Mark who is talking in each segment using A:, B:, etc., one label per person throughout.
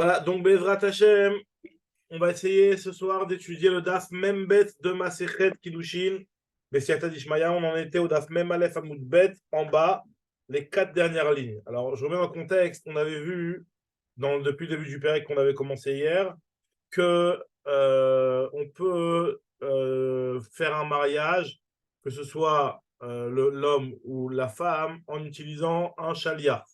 A: Voilà, donc Bezrat Hashem, on va essayer ce soir d'étudier le Daf Membet de Masechet Kiddushin. Bessiata Dishmaya, on en était au Daf Mem Aleph Amud Bet, en bas, les 4 dernières lignes. Alors, je remets en contexte, on avait vu, depuis le début du Pérec qu'on avait commencé hier, que on peut faire un mariage, que ce soit l'homme ou la femme, en utilisant un chaliar.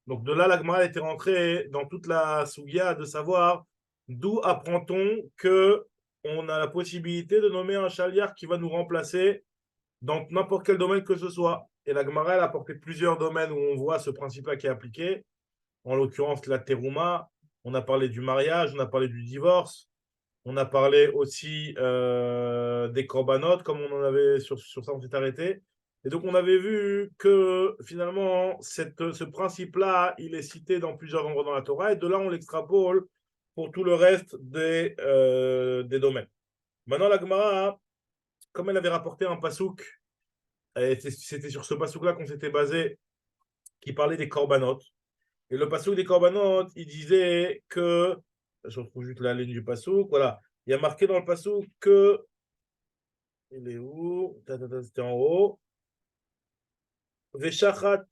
A: Donc de là, la Gemara était rentrée dans toute la sougia de savoir d'où apprend-on que on a la possibilité de nommer un chaliar qui va nous remplacer dans n'importe quel domaine que ce soit. Et la Gemara, elle a apporté plusieurs domaines où on voit ce principe-là qui est appliqué. En l'occurrence, la terouma, on a parlé du mariage, on a parlé du divorce, on a parlé aussi des corbanotes, comme on en avait sur ça, on s'est arrêté. Et donc, on avait vu que finalement, ce principe-là, il est cité dans plusieurs endroits dans la Torah, et de là, on l'extrapole pour tout le reste des domaines. Maintenant, la Gemara, comme elle avait rapporté un pasouk, et c'était sur ce pasouk-là qu'on s'était basé, qui parlait des corbanotes. Et le pasouk des corbanotes, il disait que, je retrouve juste la ligne du pasouk, voilà, il y a marqué dans le pasouk que, il est où? C'était en haut. Veshachat,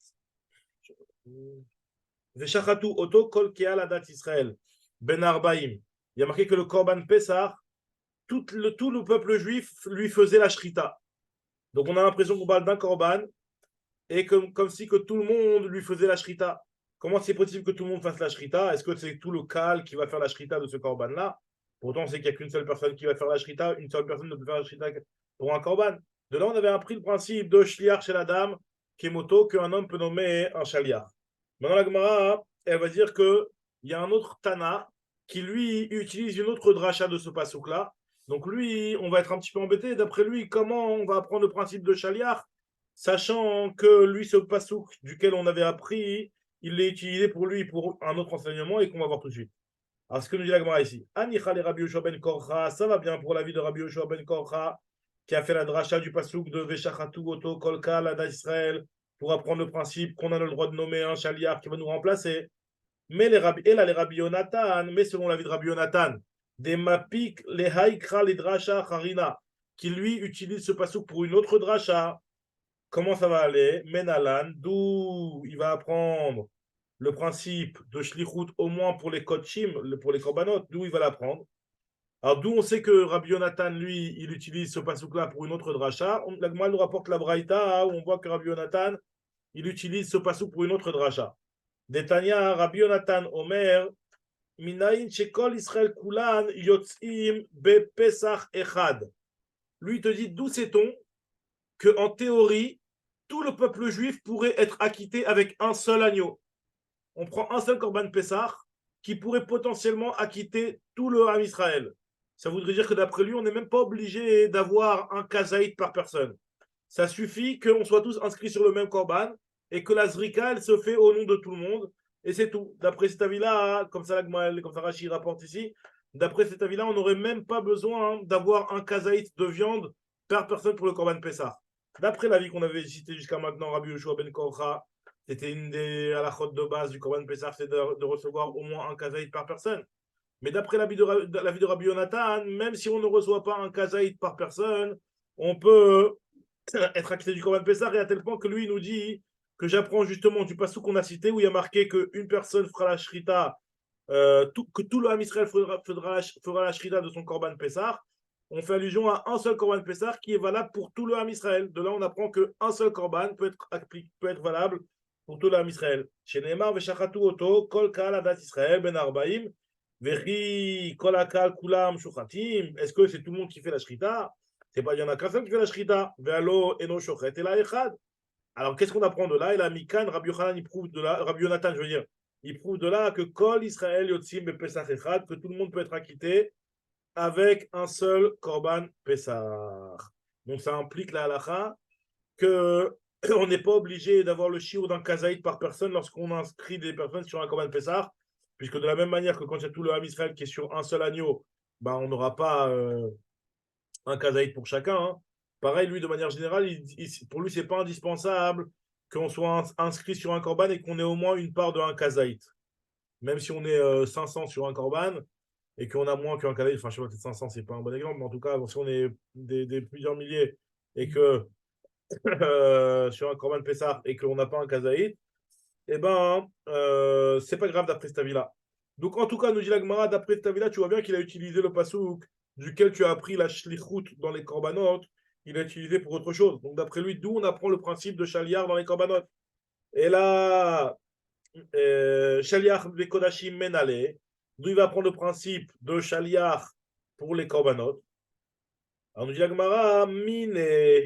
A: Veshachatu oto kol keal adat Israël, ben arbaim. Il y a marqué que le korban Pessah, tout le peuple juif lui faisait la shrita. Donc on a l'impression qu'on parle d'un korban et comme si que tout le monde lui faisait la shrita. Comment c'est possible que tout le monde fasse la shrita? Est-ce que c'est tout le Kal qui va faire la shrita de ce korban-là? Pourtant, c'est qu'il n'y a qu'une seule personne qui va faire la shrita. Une seule personne ne peut faire la shrita pour un korban. De là, on avait appris le principe de shliach chez la dame, kemoto, qu'un homme peut nommer un shaliach. Maintenant, la Gemara, elle va dire qu'il y a un autre Tana qui, lui, utilise une autre dracha de ce pasouk-là. Donc, lui, on va être un petit peu embêté. D'après lui, comment on va apprendre le principe de shaliach, sachant que lui, ce pasouk duquel on avait appris, il l'est utilisé pour lui pour un autre enseignement et qu'on va voir tout de suite. Alors, ce que nous dit la Gemara ici, Anicha le Rabbi Yoshua ben Korcha, ça va bien pour la vie de Rabbi Yoshua ben Korcha, qui a fait la dracha du pasouk de Veshachatu Oto Kolka, l'Ada Israël, pour apprendre le principe qu'on a le droit de nommer un chaliar qui va nous remplacer. Mais les Rabbi, et là, les Rabbi Yonatan, mais selon la vie de Rabbi Yonatan, des Mapik, les Haïkra, les Dracha, Harina, qui lui utilise ce pasouk pour une autre dracha. Comment ça va aller? Menalan, d'où il va apprendre le principe de shlichut au moins pour les kotchim, pour les korbanot, d'où il va l'apprendre. Alors d'où on sait que Rabbi Yonatan, lui, il utilise ce pasouk-là pour une autre dracha. La Gemara nous rapporte la Braïta, où on voit que Rabbi Yonatan, il utilise ce pasouk pour une autre dracha. Detania, Rabbi Yonatan, Omer, Minayin Shekol Israël Kulan, Yotzim, Be Pesach Echad. Lui, il te dit, d'où sait-on que en théorie, tout le peuple juif pourrait être acquitté avec un seul agneau. On prend un seul Korban Pessah qui pourrait potentiellement acquitter tout le Ham Israël. Ça voudrait dire que d'après lui, on n'est même pas obligé d'avoir un kazaït par personne. Ça suffit qu'on soit tous inscrits sur le même Korban et que la Zrika, elle se fait au nom de tout le monde. Et c'est tout. D'après cet avis-là, comme ça Rashi rapporte ici, d'après cet avis-là, on n'aurait même pas besoin d'avoir un kazaït de viande par personne pour le Korban Pessah. D'après l'avis qu'on avait cité jusqu'à maintenant, Rabbi Yoshua ben Korcha, c'était une des halakhot de base du Korban Pessah, c'est de recevoir au moins un kazaït par personne. Mais d'après l'avis de Rabbi Yonatan, même si on ne reçoit pas un kazaït par personne, on peut être acquitté du Korban Pessah, et à tel point que lui il nous dit que j'apprends justement du passage qu'on a cité où il y a marqué qu'une personne fera la shrita, que tout le Ham Israël fera la shrita de son Korban Pessah. On fait allusion à un seul Korban Pessah qui est valable pour tout le Ham Israël. De là, on apprend qu'un seul Korban peut être valable pour tout le Ham Israël. Chez Neymar, Veshachatu Oto, Kol Kaal Adat Israël, Ben Arbaim, Vechi, Kol Akal Kulam Shuchatim. Est-ce que c'est tout le monde qui fait la shrita? C'est pas, il y en a qu'un seul qui fait la shrita. Ve'alo eno shochet et la echad. Alors, qu'est-ce qu'on apprend de là? Et la Mikan, Rabbi Yochanan, il prouve de là, Rabbi Yonatan, je veux dire, il prouve de là que Kol Israël Yotzim be Pesach Echad, que tout le monde peut être acquitté avec un seul Korban Pessah. Donc ça implique la halacha que on n'est pas obligé d'avoir le shiur d'un kazaït par personne lorsqu'on inscrit des personnes sur un Korban Pessah, puisque de la même manière que quand il y a tout le Ham Israël qui est sur un seul agneau, ben on n'aura pas un kazaït pour chacun. Hein. Pareil, lui, de manière générale, pour lui, c'est pas indispensable qu'on soit inscrit sur un Korban et qu'on ait au moins une part de un kazaït. même si on est 500 sur un korban et qu'on a moins qu'un kazaït, enfin je sais pas, peut-être 500, c'est pas un bon exemple, mais en tout cas, si on est des plusieurs milliers et que sur un korban Pessah et qu'on n'a pas un kazaït, eh ben, c'est pas grave d'après cet avis-là. Donc, en tout cas, nous dit la Gemara, d'après cet avis-là, tu vois bien qu'il a utilisé le pasouk duquel tu as appris la shlichut dans les korbanot, il a utilisé pour autre chose. Donc, d'après lui, d'où on apprend le principe de shaliar dans les korbanot. Et là, shaliar bekodashim menale, d'où il va apprendre le principe de shaliar pour les korbanot. Alors, nous dit la Gemara, mine,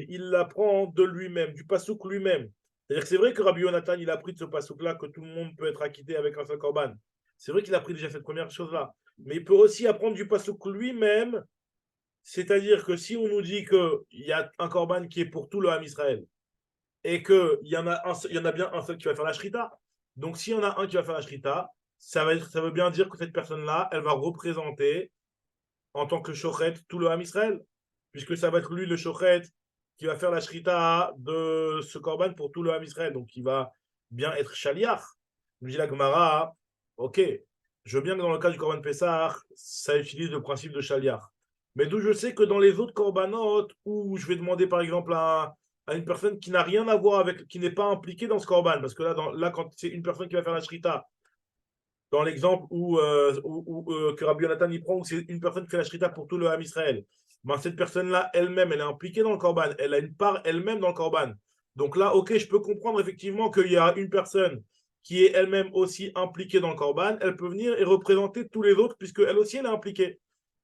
A: il l'apprend de lui-même, du pasouk lui-même. C'est-à-dire que c'est vrai que Rabbi Yonatan, il a appris de ce pasouk-là que tout le monde peut être acquitté avec un seul korban. C'est vrai qu'il a appris déjà cette première chose-là. Mais il peut aussi apprendre du pasouk lui-même. C'est-à-dire que si on nous dit qu'il y a un korban qui est pour tout le Ham Israël et qu'il y en a bien un seul qui va faire la shrita, donc s'il y en a un qui va faire la shrita, ça veut bien dire que cette personne-là, elle va représenter en tant que shochet tout le Ham Israël, puisque ça va être lui le shochet qui va faire la shrita de ce korban pour tout le Ham Israël. Donc il va bien être shaliach. Nous dit la Gemara, ok, je veux bien que dans le cas du korban Pessah, ça utilise le principe de shaliach. Mais d'où je sais que dans les autres korbanot, où je vais demander par exemple à une personne qui n'a rien à voir avec, qui n'est pas impliquée dans ce korban, parce que là quand c'est une personne qui va faire la shrita, dans l'exemple que Rabbi Yonatan y prend, où c'est une personne qui fait la shrita pour tout le Ham Israël, ben, cette personne-là, elle-même, elle est impliquée dans le korban, elle a une part elle-même dans le korban. Donc là, ok, je peux comprendre effectivement qu'il y a une personne qui est elle-même aussi impliquée dans le korban, elle peut venir et représenter tous les autres, puisque elle aussi, elle est impliquée.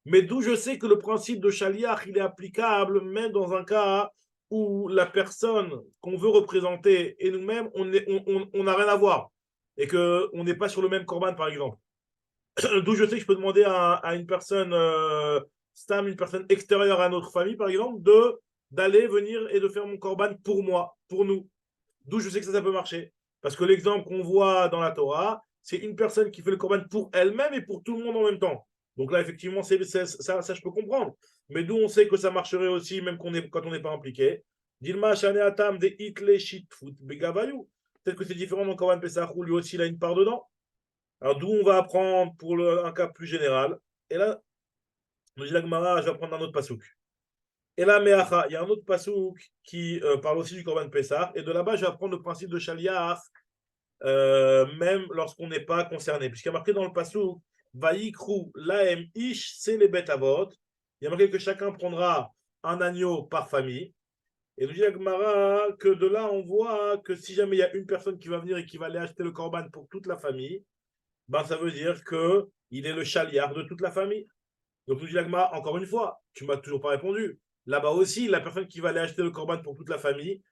A: Mais d'où je sais que le principe de shaliach, il est applicable même dans un cas où la personne qu'on veut représenter et nous-mêmes, on n'a rien à voir et qu'on n'est pas sur le même korban, par exemple. D'où je sais que je peux demander à une personne, Stam, une personne extérieure à notre famille, par exemple, d'aller venir et de faire mon korban pour moi, pour nous. D'où je sais que ça peut marcher. Parce que l'exemple qu'on voit dans la Torah, c'est une personne qui fait le korban pour elle-même et pour tout le monde en même temps. Donc là, effectivement, ça, je peux comprendre. Mais d'où on sait que ça marcherait aussi, même quand on n'est pas impliqué. Dilma, Shane Atam, de Hitle, Shitfut, Begavayou. Peut-être que c'est différent dans le korban Pesach, où lui aussi, il a une part dedans. Alors, d'où on va apprendre pour un cas plus général. Et là, nous dit la Gemara, je vais prendre un autre pasouk. Et là, Meacha, il y a un autre pasouk qui parle aussi du Korban Pessah. Et de là-bas, je vais apprendre le principe de Shaliach, même lorsqu'on n'est pas concerné. Puisqu'il y a marqué dans le pasouk, Vaikru laem ish, c'est les bêtes avot. Il y a marqué que chacun prendra un agneau par famille. Et nous dit la Gemara que de là, on voit que si jamais il y a une personne qui va venir et qui va aller acheter le Korban pour toute la famille, ben, ça veut dire qu'il est le chaliard de toute la famille. Donc, nous dit l'agma, encore une fois, tu ne m'as toujours pas répondu. Là-bas aussi, la personne qui va aller acheter le korban pour toute la famille,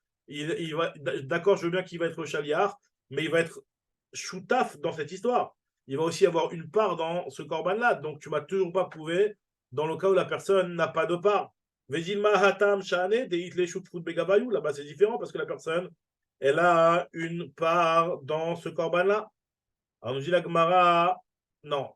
A: d'accord, je veux bien qu'il va être le chaliard, mais il va être choutaf dans cette histoire. Il va aussi avoir une part dans ce korban-là. Donc, tu ne m'as toujours pas prouvé dans le cas où la personne n'a pas de part. Vedilma hatam shane de itle shoutfut begabayou. Là-bas, c'est différent parce que la personne, elle a une part dans ce korban-là. Alors, nous dit la Gemara, non.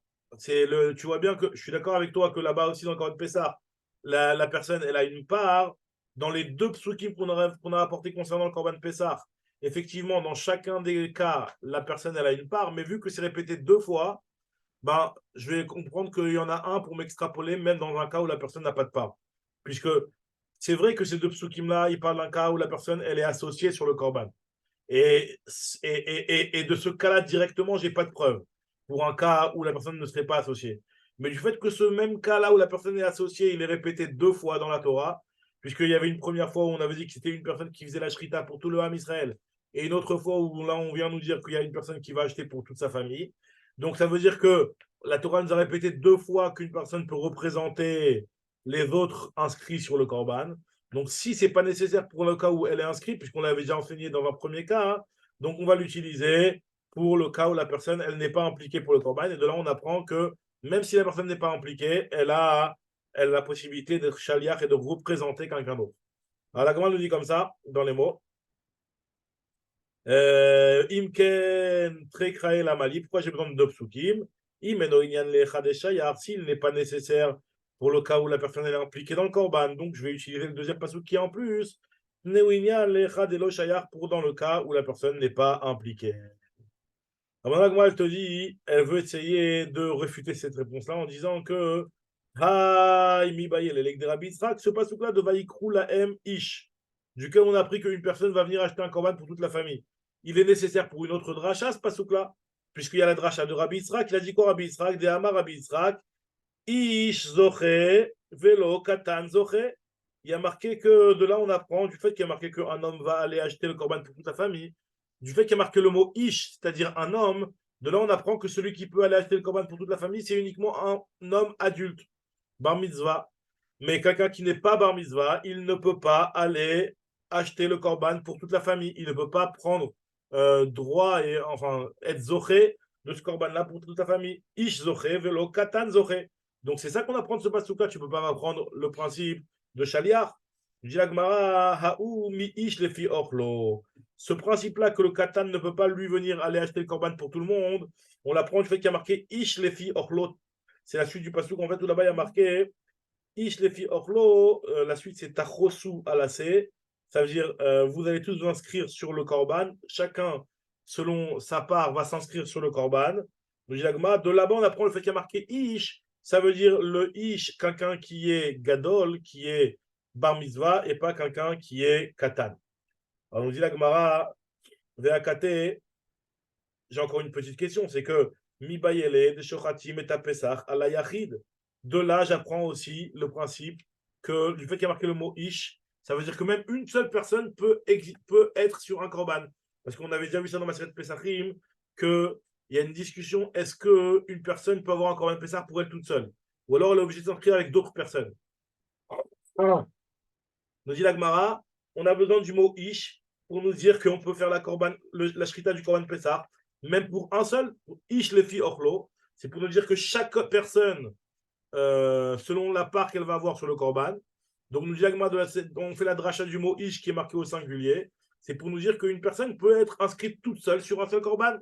A: Tu vois bien que je suis d'accord avec toi que là-bas aussi, dans le Corban de Pessah, la personne, elle a une part. Dans les deux psukim qu'on a apportés concernant le Corban de Pessah, effectivement, dans chacun des cas, la personne, elle a une part. Mais vu que c'est répété deux fois, ben, je vais comprendre qu'il y en a un pour m'extrapoler, même dans un cas où la personne n'a pas de part. Puisque c'est vrai que ces deux psukim-là, ils parlent d'un cas où la personne, elle est associée sur le Corban. Et de ce cas-là, directement, je n'ai pas de preuve pour un cas où la personne ne serait pas associée. Mais du fait que ce même cas-là où la personne est associée, il est répété deux fois dans la Torah, puisqu'il y avait une première fois où on avait dit que c'était une personne qui faisait la shrita pour tout le Ham Israël, et une autre fois où là, on vient nous dire qu'il y a une personne qui va acheter pour toute sa famille. Donc, ça veut dire que la Torah nous a répété deux fois qu'une personne peut représenter les autres inscrits sur le Korban. Donc, si ce n'est pas nécessaire pour le cas où elle est inscrite, puisqu'on l'avait déjà enseigné dans un premier cas, hein, donc on va l'utiliser pour le cas où la personne elle n'est pas impliquée pour le corban. Et de là, on apprend que même si la personne n'est pas impliquée, elle a la possibilité d'être chaliach et de représenter quelqu'un d'autre. Alors, la Gemara nous dit comme ça, dans les mots. Imken trekrae la mali. Pourquoi j'ai besoin de deux psukim? S'il n'est pas nécessaire pour le cas où la personne est impliquée dans le korban, donc je vais utiliser le deuxième pasuk qui est en plus. Pour dans le cas où la personne n'est pas impliquée. Alors maintenant, elle te dit, elle veut essayer de réfuter cette réponse-là en disant que ce passouk-là de Vaïkrou la M Ish, duquel on a appris qu'une personne va venir acheter un korban pour toute la famille. Il est nécessaire pour une autre dracha, ce passouk-là, puisqu'il y a la dracha de Rabbi Yitzhak. Il a dit quoi, Rabbi Yitzhak? De Amar Rabbi Yitzhak, Ish zoché, velo katan zoché. Il y a marqué que de là, on apprend du fait qu'il y a marqué qu'un homme va aller acheter le korban pour toute la famille, du fait qu'il y a marqué le mot Ish, c'est-à-dire un homme. De là, on apprend que celui qui peut aller acheter le korban pour toute la famille, c'est uniquement un homme adulte, bar mitzvah. Mais quelqu'un qui n'est pas bar mitzvah, il ne peut pas aller acheter le korban pour toute la famille. Il ne peut pas prendre droit et enfin être zoché de ce korban-là pour toute la famille. Ish zoché, velo katan zoché. Donc c'est ça qu'on apprend de ce pasuk-là. Tu ne peux pas apprendre le principe de Shaliar. Ce principe-là que le katan ne peut pas lui venir aller acheter le korban pour tout le monde, on l'apprend du fait qu'il y a marqué Ish lefi orlo. C'est la suite du pasuk. En fait, tout là-bas, il y a marqué Ish lefi orlo. La suite, c'est tachosu alase. Ça veut dire, vous allez tous vous inscrire sur le korban. Chacun, selon sa part, va s'inscrire sur le korban. De là-bas, on apprend le fait qu'il y a marqué Ish. Ça veut dire le Ish, quelqu'un qui est gadol, qui est bar mitzvah, et pas quelqu'un qui est katan. Alors, on dit la Gemara, Veakate, j'ai encore une petite question, c'est que Mi bayele de shochatim et tapesach ala yachid. De là, j'apprends aussi le principe que du fait qu'il y a marqué le mot ish, ça veut dire que même une seule personne peut être sur un korban. Parce qu'on avait déjà vu ça dans Maseret Pesachim, qu'il y a une discussion, est-ce qu'une personne peut avoir un korban Pesach pour elle toute seule? Ou alors elle est obligée de s'inscrire avec d'autres personnes. Nous dit la Gemara, on a besoin du mot ish pour nous dire qu'on peut faire la shrita du korban Pesach, même pour un seul, pour ish lefi ochlo, c'est pour nous dire que chaque personne, selon la part qu'elle va avoir sur le korban, donc nous dit la Gemara, on fait la dracha du mot ish qui est marqué au singulier, c'est pour nous dire qu'une personne peut être inscrite toute seule sur un seul korban.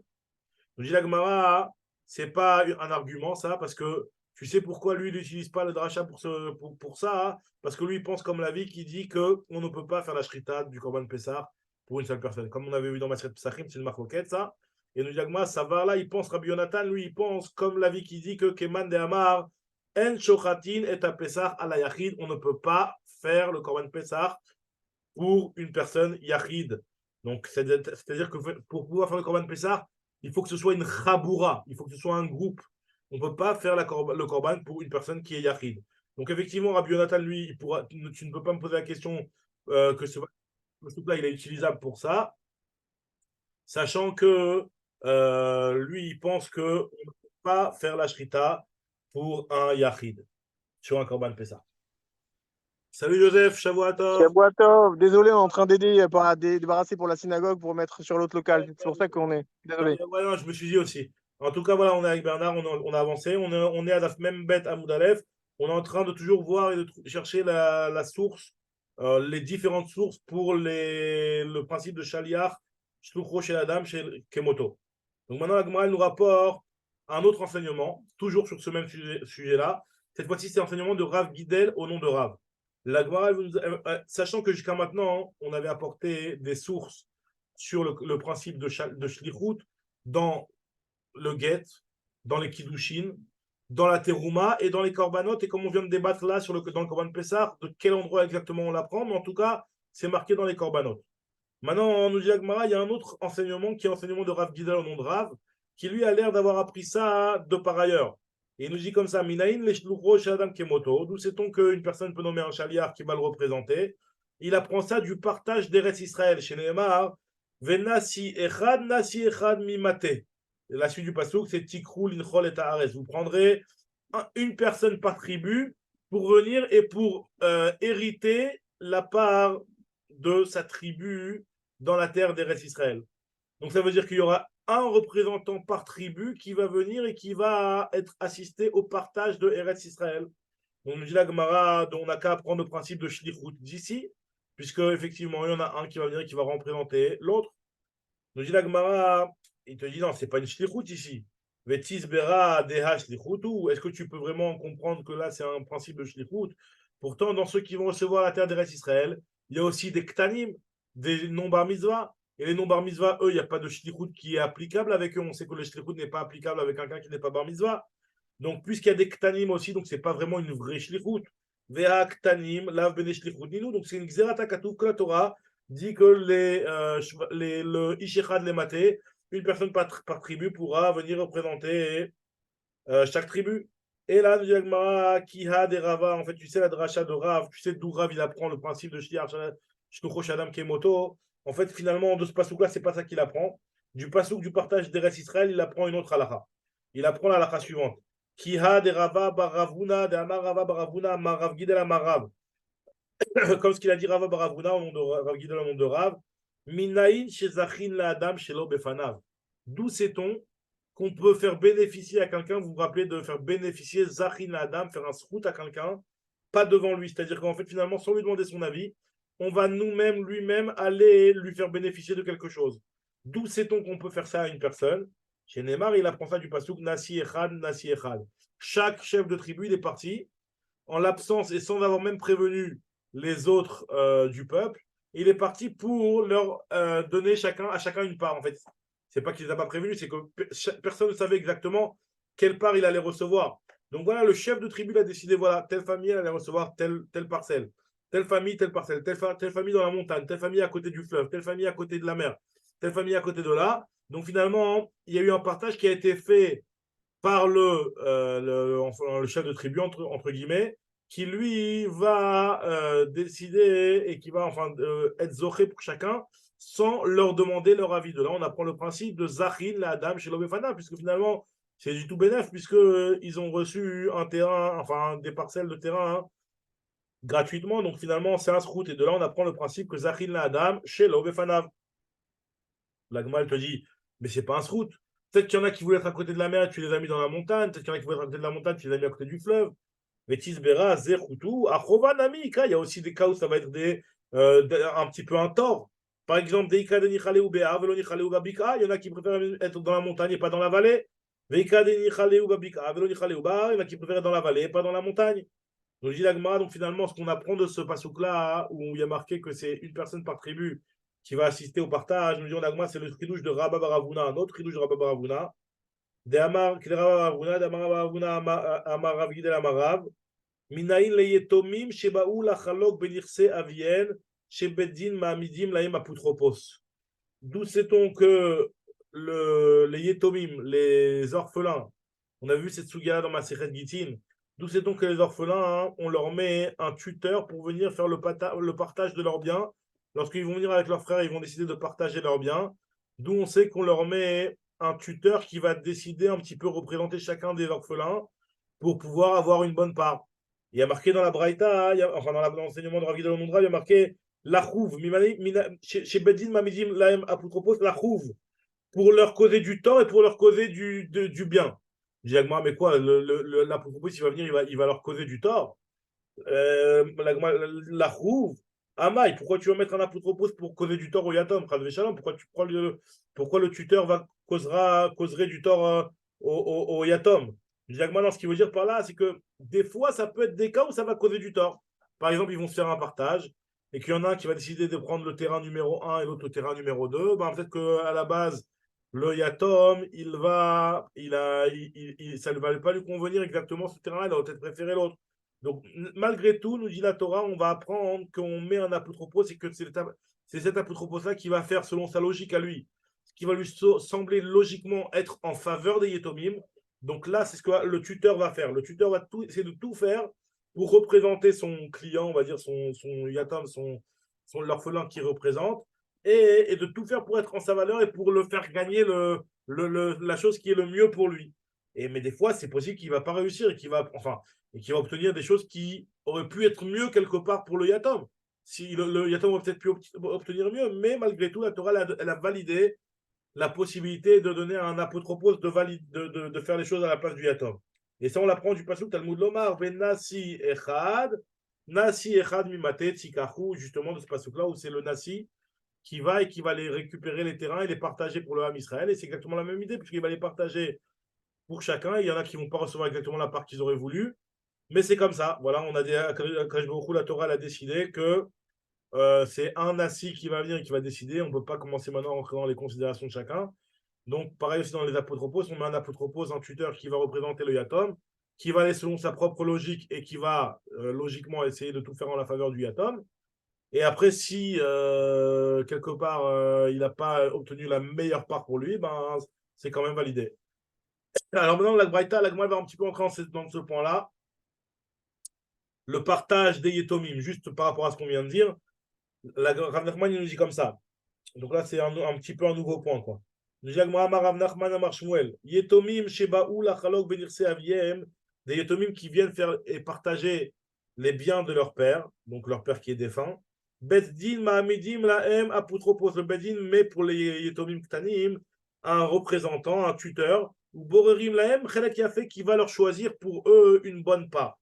A: Nous dit la Gemara, c'est pas un argument ça, parce que tu sais pourquoi lui, il n'utilise pas le dracha pour ça, hein? Parce que lui, il pense comme la vie qui dit qu'on ne peut pas faire la shrita du korban Pessah pour une seule personne. Comme on avait vu dans Maseret Pesachim, c'est une marcoquette, ça. Et nous dit la ça va là, il pense, Rabbi Yonatan, lui, il pense comme la vie qui dit que Keman de Amar, En Shochatin et à Pessah à la Yachid, on ne peut pas faire le korban Pessah pour une personne Yachid. Donc, c'est-à-dire que pour pouvoir faire le korban Pessah, il faut que ce soit une chaboura, il faut que ce soit un groupe. On ne peut pas faire le korban pour une personne qui est yachid. Donc effectivement, Rabbi Yonatan, lui, tu ne peux pas me poser la question que ce là il est utilisable pour ça, sachant que lui, il pense qu'on ne peut pas faire la shrita pour un yachid sur un korban Pessah. Salut Joseph, Shavua Tov.
B: Shavua Tov. Désolé, on est en train d'aider à débarrasser pour la synagogue pour mettre sur l'autre local. C'est pour ça qu'on est. Désolé.
A: Ouais, non, je me suis dit aussi. En tout cas, voilà, on est avec Bernard, on a avancé, on est à la même bête à Moudalef. On est en train de toujours voir et de chercher la source, les différentes sources pour le principe de Shaliach, Shlucho chez Adam, chez Kemoto. Donc maintenant, la Gemara nous rapporte un autre enseignement, toujours sur ce même sujet-là. Cette fois-ci, c'est l'enseignement de Rav Guidel au nom de Rav. La Gemara, sachant que jusqu'à maintenant, on avait apporté des sources sur le principe de Shlichut dans le Get, dans les Kiddushin, dans la Teruma et dans les Korbanot. Et comme on vient de débattre là dans le Korban Pessah, de quel endroit exactement on l'apprend, mais en tout cas, c'est marqué dans les Korbanot. Maintenant, on nous dit à Gemara, il y a un autre enseignement qui est l'enseignement de Rav Gidal au nom de Rav, qui lui a l'air d'avoir appris ça de par ailleurs. Et il nous dit comme ça, Minaïn le shlucho shadam kemoto, d'où sait-on qu'une personne peut nommer un chaliar qui va le représenter. Il apprend ça du partage d'Eretz Israël chez Nehemar, Venasi echad nasi echad mimate. La suite du pasuk, c'est Tikrou linchol et ta'ares. Vous prendrez une personne par tribu pour venir et pour hériter la part de sa tribu dans la terre d'Eretz Israël. Donc ça veut dire qu'il y aura un représentant par tribu qui va venir et qui va être assisté au partage de Eretz Israël. Donc nous dit la Gemara, dont on n'a qu'à apprendre le principe de Shlichut d'ici, puisque effectivement il y en a un qui va venir et qui va représenter l'autre. Nous dit la Gemara, il te dit non, c'est pas une Shlichut ici. Vetis bera deha Shlichut, ou est-ce que tu peux vraiment comprendre que là c'est un principe de Shlichut? Pourtant, dans ceux qui vont recevoir la terre d'Eretz Israël, il y a aussi des Ktanim, des non-bar mitzvah. Et les non-bar mitzvah, eux, il n'y a pas de shlichut qui est applicable avec eux. On sait que le shlichut n'est pas applicable avec quelqu'un qui n'est pas bar mitzvah. Donc, puisqu'il y a des ktanim aussi, donc ce n'est pas vraiment une vraie shlichut. Vea ktanim, lav bene shlichut ninu. Donc, c'est une xerata katouf que la Torah dit que le ishechad les maté, une personne par tribu pourra venir représenter chaque tribu. Et là, nous dit Agmara, Kiha des Rava, en fait, tu sais la dracha de Rav, tu sais d'où Rav il apprend le principe de Shlucho Shadam Kemoto. En fait, finalement, de ce pasouk-là, c'est pas ça qu'il apprend. Du pasouk du partage d'Eretz Israël, il apprend une autre halakha. Il apprend la halakha suivante. Kiha des Rava Baravuna, de Amar Rava Baravuna, Marav Gidel Amarav. Comme ce qu'il a dit Rava Baravuna au nom de Rav Gidel au nom de Rav. Minaïn Shezachin la Adam Shelo Befanav. D'où sait-on qu'on peut faire bénéficier à quelqu'un, vous vous rappelez de faire bénéficier Zachin Adam, faire un srout à quelqu'un, pas devant lui. C'est-à-dire qu'en fait, finalement, sans lui demander son avis, on va nous-mêmes, lui-même, aller lui faire bénéficier de quelque chose. D'où sait-on qu'on peut faire ça à une personne? Chez Neymar, il apprend ça du pasouk Nasi Echad, Nasi Echad. Chaque chef de tribu, il est parti, en l'absence et sans avoir même prévenu les autres du peuple, il est parti pour leur donner à chacun une part. En fait, c'est pas qu'il les a pas prévenus, c'est que personne ne savait exactement quelle part il allait recevoir. Donc voilà, le chef de tribu a décidé, voilà, telle famille elle allait recevoir telle parcelle, telle famille, telle parcelle, telle famille dans la montagne, telle famille à côté du fleuve, telle famille à côté de la mer, telle famille à côté de là. Donc finalement, il y a eu un partage qui a été fait par le chef de tribu, entre guillemets, qui lui va décider et qui va être zoché pour chacun sans leur demander leur avis. De là, on apprend le principe de Zachin, la dame chez l'Obefana, puisque finalement, c'est du tout bénéf, puisqu'ils ont reçu un terrain, enfin des parcelles de terrain gratuitement. Donc finalement, c'est un srout. Et de là, on apprend le principe que Zachin, la dame chez l'Obefana. L'Agma, te dit, mais c'est pas un srout. Peut-être qu'il y en a qui voulaient être à côté de la mer, tu les as mis dans la montagne. Peut-être qu'il y en a qui voulaient être à côté de la montagne, tu les as mis à côté du fleuve. Métis, Bera, Zerhutu, Achova, Nami. Il y a aussi des cas où ça va être un petit peu un tort. Par exemple, Deika de Nichaleu Bea, Velo Nichaleu Babika. Il y en a qui préfèrent être dans la montagne et pas dans la vallée. Veika de Nichaleu Babika, Velo Nichaleu Ba. Il y en a qui préfèrent être dans la vallée et pas dans la montagne. Donc, je dis l'Agma, donc finalement, ce qu'on apprend de ce pasouk-là, où il y a marqué que c'est une personne par tribu qui va assister au partage, nous disons l'Agma, c'est le tridouche de Rabba Baravuna, un autre tridouche de Rabba Baravuna. De Amar, qui est Rabba Baravuna, de Amar Baravuna, Amar Rav Gidel Amarav. Minaïn le yetomim, shebaou lachalok benirse avien, shebeddin ma'amidim laim aputropos. D'où sait-on que les yetomim, les orphelins, on a vu cette sugia dans ma Sechet Gitin, d'où sait-on que les orphelins, hein, on leur met un tuteur pour venir faire le partage de leurs biens. Lorsqu'ils vont venir avec leurs frères, ils vont décider de partager leurs biens. D'où on sait qu'on leur met un tuteur qui va décider un petit peu représenter chacun des orphelins pour pouvoir avoir une bonne part. Il y a marqué dans la Braïta, enfin dans l'enseignement de Rav Gidel Omondra, il y a marqué la chouve, chez Bedin Mamidim Laem Apotropos, la chouve, pour leur causer du tort et pour leur causer du bien. Je dis, mais quoi, l'apotropos, il va venir, il va leur causer du tort. La chouve, Amaï, pourquoi tu vas mettre un apotropos pour causer du tort au Yatom? Pourquoi le tuteur causerait du tort au Yatom? Je dis, maintenant, ce qu'il veut dire par là, c'est que des fois, ça peut être des cas où ça va causer du tort. Par exemple, ils vont se faire un partage et qu'il y en a un qui va décider de prendre le terrain numéro 1 et l'autre le terrain numéro 2. Ben, peut-être qu'à la base, le Yatom, ça ne va pas lui convenir exactement ce terrain-là, il va peut-être préférer l'autre. Donc, malgré tout, nous dit la Torah, on va apprendre qu'on met un apotropos et que c'est cet apotropos-là qui va faire selon sa logique à lui, ce qui va lui sembler logiquement être en faveur des Yetomim. Donc là, c'est ce que le tuteur va faire. Le tuteur va essayer de tout faire pour représenter son client, on va dire son Yatom, l'orphelin qu'il représente, et de tout faire pour être en sa valeur et pour le faire gagner la chose qui est le mieux pour lui. Mais des fois, c'est possible qu'il ne va pas réussir et qu'il va obtenir des choses qui auraient pu être mieux quelque part pour le Yatom. Si le Yatom aurait peut-être pu obtenir mieux, mais malgré tout, la Torah elle a validé la possibilité de donner à un apotropos de faire les choses à la place du Yatom. Et ça, on l'apprend du Pasuk Talmud Lomar, Nasi Echad Mimate Tzikachu, justement de ce Pasuk-là, où c'est le Nasi qui va et qui va les récupérer les terrains et les partager pour le Ham Israël. Et c'est exactement la même idée, puisqu'il va les partager pour chacun. Il y en a qui ne vont pas recevoir exactement la part qu'ils auraient voulu. Mais c'est comme ça. Voilà, on a dit, la Torah a décidé que c'est un Nassi qui va venir et qui va décider. On ne peut pas commencer maintenant à rentrer dans les considérations de chacun. Donc, pareil aussi dans les apotropos, on met un apotropos, un tuteur qui va représenter le Yatom, qui va aller selon sa propre logique et qui va logiquement essayer de tout faire en la faveur du Yatom. Et après, si quelque part il n'a pas obtenu la meilleure part pour lui, ben, c'est quand même validé. Alors maintenant, la Braïta va un petit peu entrer dans ce point-là. Le partage des Yetomim, juste par rapport à ce qu'on vient de dire, Rav Nachman il nous dit comme ça. Donc là, c'est un petit peu un nouveau point, quoi. Rav Nachman Amar Shmuel, Yetomim Shebaou Lachalok Benirse Aviem, des Yetomim qui viennent faire et partager les biens de leur père, donc leur père qui est défunt. Beddin Ma'amidim Laem Apotropos, le Beddin met pour les Yetomim Ktanim un représentant, un tuteur, ou Borerim Laem, Chelek Yafé, qui va leur choisir pour eux une bonne part.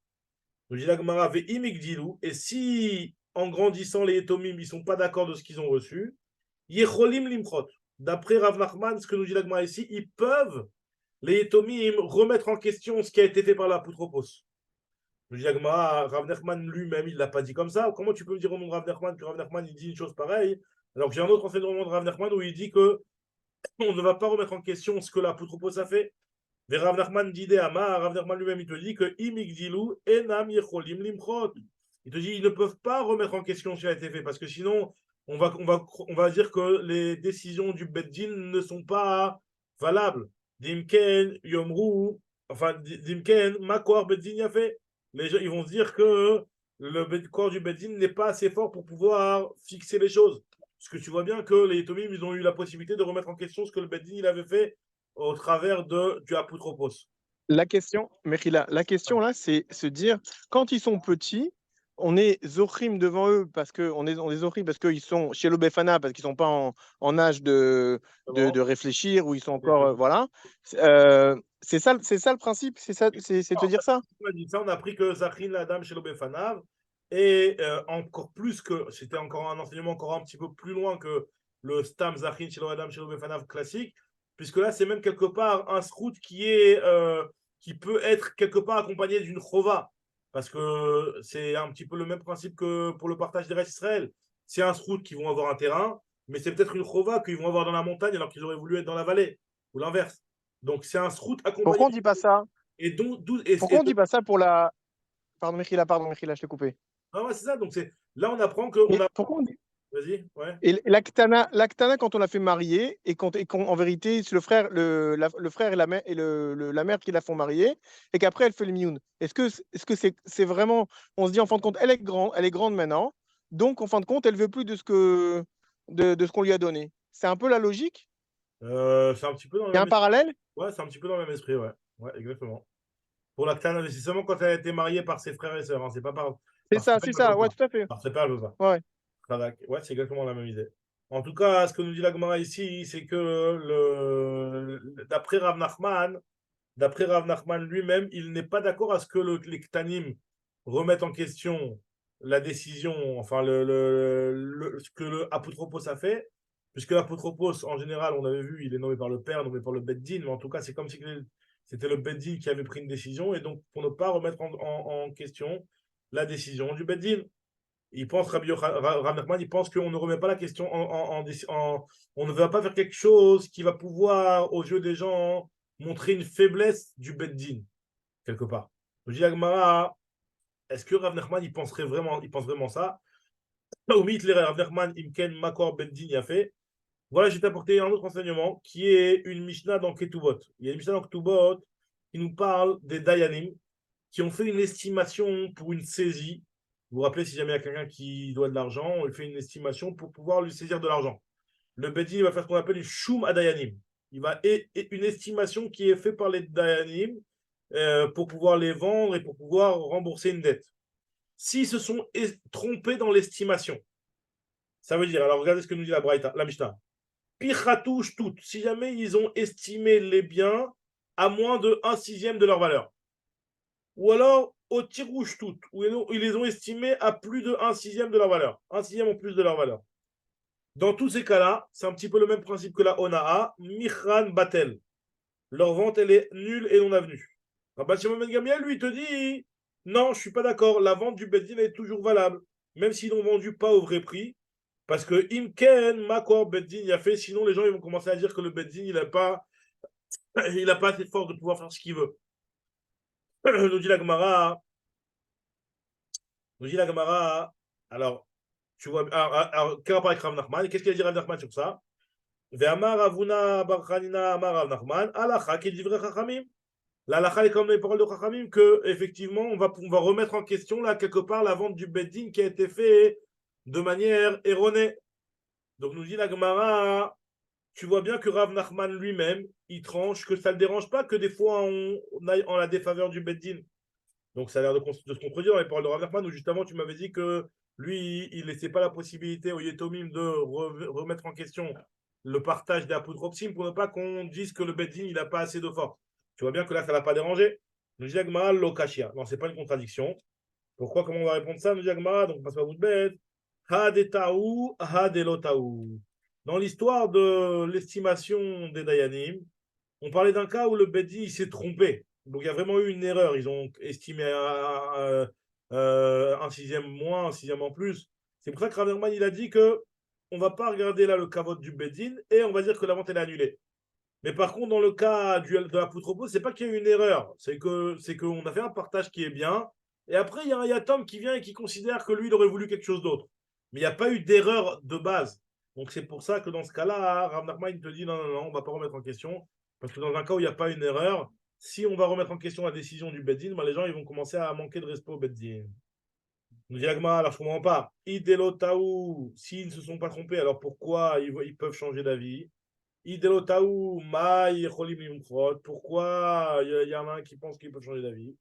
A: Donc, dit la Gemara, et si en grandissant les Yetomim, ils ne sont pas d'accord de ce qu'ils ont reçu, Yecholim Limchot. D'après Rav Nachman, ce que nous dit la Gemara ici, ils peuvent, les Yetomim, remettre en question ce qui a été fait par l'apotropos. Nous dit la Gemara, Rav Nachman lui-même, il ne l'a pas dit comme ça. Comment tu peux me dire au nom de Rav Nachman que Rav Nachman il dit une chose pareille, alors que j'ai un autre enseignement de Rav Nachman où il dit que on ne va pas remettre en question ce que l'apotropos a fait. Et Rav Nachman dit Rav Nachman lui-même, il te dit que Imigdilu enam yecholim limchot. Il te dit ils ne peuvent pas remettre en question ce qui a été fait parce que sinon on va dire que les décisions du Beddin ne sont pas valables. Dimken yomru, enfin Dimken makor Beddin y a fait. Les gens ils vont se dire que le corps du Beddin n'est pas assez fort pour pouvoir fixer les choses. Parce que tu vois bien que les Tomim ils ont eu la possibilité de remettre en question ce que le Beddin il avait fait au travers du apotropos.
B: La question, Mechila, la question là, c'est se dire, quand ils sont petits, on est zochim devant eux parce que on est zochim parce qu'ils sont chez l'obefana parce qu'ils sont pas en âge de réfléchir ou ils sont encore voilà. C'est ça le principe, c'est ça, c'est te dire ça.
A: On a dit ça, on a appris que Zachin la dame chez l'obefanav et encore plus que c'était encore un enseignement encore un petit peu plus loin que le stam Zachin chez la dame chez l'obefanav classique, puisque là c'est même quelque part un srout qui peut être quelque part accompagné d'une chova. Parce que c'est un petit peu le même principe que pour le partage des restes Israël. C'est un srout qui vont avoir un terrain, mais c'est peut-être une chova qu'ils vont avoir dans la montagne alors qu'ils auraient voulu être dans la vallée, ou l'inverse. Donc c'est un srout accompagné.
B: Pourquoi on dit pas ça?
A: Et donc,
B: Pourquoi on dit pas ça pour la. Pardon, Mechila, je t'ai coupé.
A: ah ouais, c'est ça. Donc là on apprend
B: Mais pourquoi on dit.
A: Vas-y, ouais.
B: Et l'Aktana, quand on l'a fait marier, et en vérité, c'est le frère, le frère et la mère, la mère qui la font marier, et qu'après elle fait le mioun. Est-ce que c'est vraiment. On se dit en fin de compte, elle est grande maintenant, donc en fin de compte, elle veut plus de ce qu'on lui a donné. C'est un peu la logique?
A: C'est un petit peu dans le
B: Il y a
A: même
B: un
A: esprit.
B: parallèle?
A: Ouais, c'est un petit peu dans le même esprit, ouais. Ouais, exactement. Pour la Ktana, c'est seulement quand elle a été mariée par ses frères et sœurs. Hein. C'est pas par ses pères,
B: C'est
A: elle veut
B: ça, ouais,
A: pas.
B: tout à fait.
A: Par ses pères, elle veut pas.
B: Ouais.
A: Ouais, c'est exactement la même idée. En tout cas, ce que nous dit la Gemara ici, c'est que d'après Rav Nachman lui-même, il n'est pas d'accord à ce que les Ktanim remettent en question la décision, enfin ce que le apotropos a fait, puisque l'apotropos, en général, on avait vu, il est nommé par le père, nommé par le Beddin, mais en tout cas, c'est comme si c'était le Beddin qui avait pris une décision, et donc pour ne pas remettre en question la décision du Beddin. Rav Nachman, il pense qu'on ne remet pas la question on ne va pas faire quelque chose qui va pouvoir, aux yeux des gens, montrer une faiblesse du Beddin, quelque part. Je dis à Gemara, est-ce que Rav Nachman, il pense vraiment ça? Ou Rav Nachman, Imken, Makor, Beddin, il a fait. Voilà, j'ai apporté un autre enseignement qui est une Mishnah dans Ketubot. Il y a une Mishnah dans Ketubot qui nous parle des Dayanim qui ont fait une estimation pour une saisie. Vous vous rappelez, si jamais il y a quelqu'un qui doit de l'argent, on fait une estimation pour pouvoir lui saisir de l'argent. Le Beddin va faire ce qu'on appelle une Shum Adayanim. Il va une estimation qui est faite par les Dayanim pour pouvoir les vendre et pour pouvoir rembourser une dette. S'ils se sont trompés dans l'estimation, ça veut dire, alors regardez ce que nous dit la Mishnah. Pichatouche tout. Si jamais ils ont estimé les biens à moins de 1/6 de leur valeur. Ou alors au tirouche tout, où ils les ont estimés à plus de 1/6 de leur valeur. 1/6 en plus de leur valeur. Dans tous ces cas-là, c'est un petit peu le même principe que la Onaa, Michran Batel. Leur vente, elle est nulle et non avenue. Rabbi Shimon ben Gamliel, lui, te dit non, je ne suis pas d'accord, la vente du Beddin est toujours valable. même s'ils l'ont vendu pas au vrai prix, parce que Imken, Makor, Beddin, il a fait, sinon les gens ils vont commencer à dire que le Beddin, il a pas assez de force de pouvoir faire ce qu'il veut. Nous dit la Gemara, nous dit la Gemara, alors, tu vois, quel rapport avec Rav Nachman? Qu'est-ce qu'il a dit Rav Nachman sur ça? Ve'amar Ravuna bar Chanina amar Rav Nachman, alacha qui divrei chachamim. L'alacha est comme les paroles de Chachamim que effectivement on va remettre en question là quelque part la vente du bedding qui a été fait de manière erronée. Donc nous dit la Gemara, tu vois bien que Rav Nachman lui-même il tranche que ça ne le dérange pas que des fois on aille en la défaveur du bedding. Donc ça a l'air de se contredire dans les paroles de Rav Nachman où justement tu m'avais dit que lui il laissait pas la possibilité au Yetomim de remettre en question le partage des apotropsim pour ne pas qu'on dise que le bedding il n'a pas assez de force. Tu vois bien que là, ça ne l'a pas dérangé. Nous dit Agmara, lokashia. Non, ce n'est pas une contradiction. Pourquoi? Comment on va répondre ça? Nous dit Agmara, donc on passe pas à bout de bête. Ha de taou, ha de lotaou. Dans l'histoire de l'estimation des Dayanim, on parlait d'un cas où le Bedi s'est trompé. Donc il y a vraiment eu une erreur. Ils ont estimé un sixième moins, un sixième en plus. C'est pour ça que Raverman il a dit que on ne va pas regarder là le cavote du Bedin et on va dire que la vente elle est annulée. Mais par contre, dans le cas de la Poutropos, c'est pas qu'il y a eu une erreur. C'est qu'on a fait un partage qui est bien. Et après, il y a un Yatom qui vient et qui considère que lui, il aurait voulu quelque chose d'autre. Mais il n'y a pas eu d'erreur de base. Donc c'est pour ça que dans ce cas-là, Rav Nachman il te dit non, non, non, on ne va pas remettre en question. Parce que dans un cas où il n'y a pas une erreur, si on va remettre en question la décision du Beddin, ben les gens ils vont commencer à manquer de respect au Beddin. Nous dit Agma, alors je ne comprends pas. Idelotaou, s'ils ne se sont pas trompés, alors pourquoi ils peuvent changer d'avis? Idelotaou, Maï, Cholim Limchrot. Pourquoi il y en a un qui pense qu'il peut changer d'avis?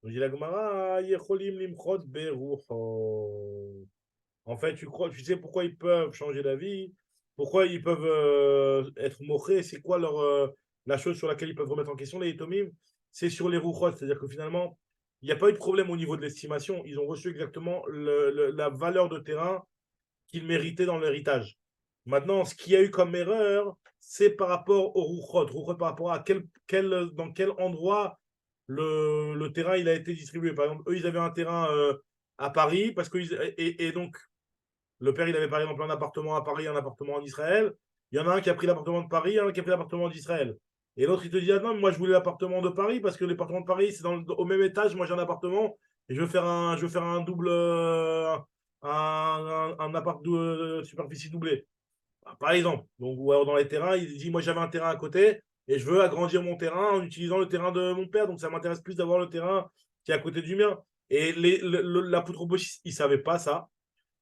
A: Nous dit la Gemara, Yecholim Limchrot Berucho. En fait, tu sais pourquoi ils peuvent changer d'avis? Pourquoi ils peuvent être mochés? C'est quoi la chose sur laquelle ils peuvent remettre en question les Itomim? C'est sur les rouchot. C'est-à-dire que finalement, il n'y a pas eu de problème au niveau de l'estimation. Ils ont reçu exactement la valeur de terrain qu'ils méritaient dans l'héritage. Maintenant, ce qu'il y a eu comme erreur, c'est par rapport au Rouchot. Rouchot par rapport à dans quel endroit le terrain il a été distribué. Par exemple, eux, ils avaient un terrain à Paris, et donc le père, il avait par exemple un appartement à Paris, un appartement en Israël. Il y en a un qui a pris l'appartement de Paris, un qui a pris l'appartement d'Israël. Et l'autre, il te dit, ah non, moi je voulais l'appartement de Paris parce que l'appartement de Paris, c'est au même étage, moi j'ai un appartement, et je veux faire un double, un appart de superficie doublée. Par exemple, donc, ou alors dans les terrains, il dit, moi j'avais un terrain à côté, et je veux agrandir mon terrain en utilisant le terrain de mon père, donc ça m'intéresse plus d'avoir le terrain qui est à côté du mien. Et la poutre il ne savait pas ça.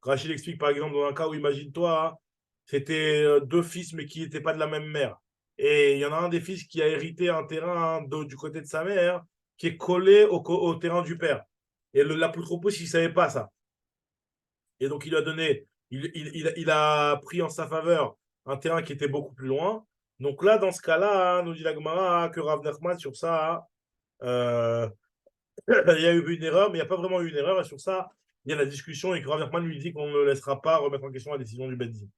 A: Rachid explique par exemple dans un cas où, imagine-toi, c'était deux fils mais qui n'étaient pas de la même mère. Et il y en a un des fils qui a hérité un terrain du côté de sa mère qui est collé au terrain du père. Et l'apotropos, il ne savait pas ça. Et donc, il lui a donné, il a pris en sa faveur un terrain qui était beaucoup plus loin. Donc là, dans ce cas-là, nous dit la Gemara que Rav Nachman, sur ça, euh, il y a eu une erreur, mais il n'y a pas vraiment eu une erreur. Et sur ça, il y a la discussion et que Rav Nachman lui dit qu'on ne laissera pas remettre en question la décision du Bedi.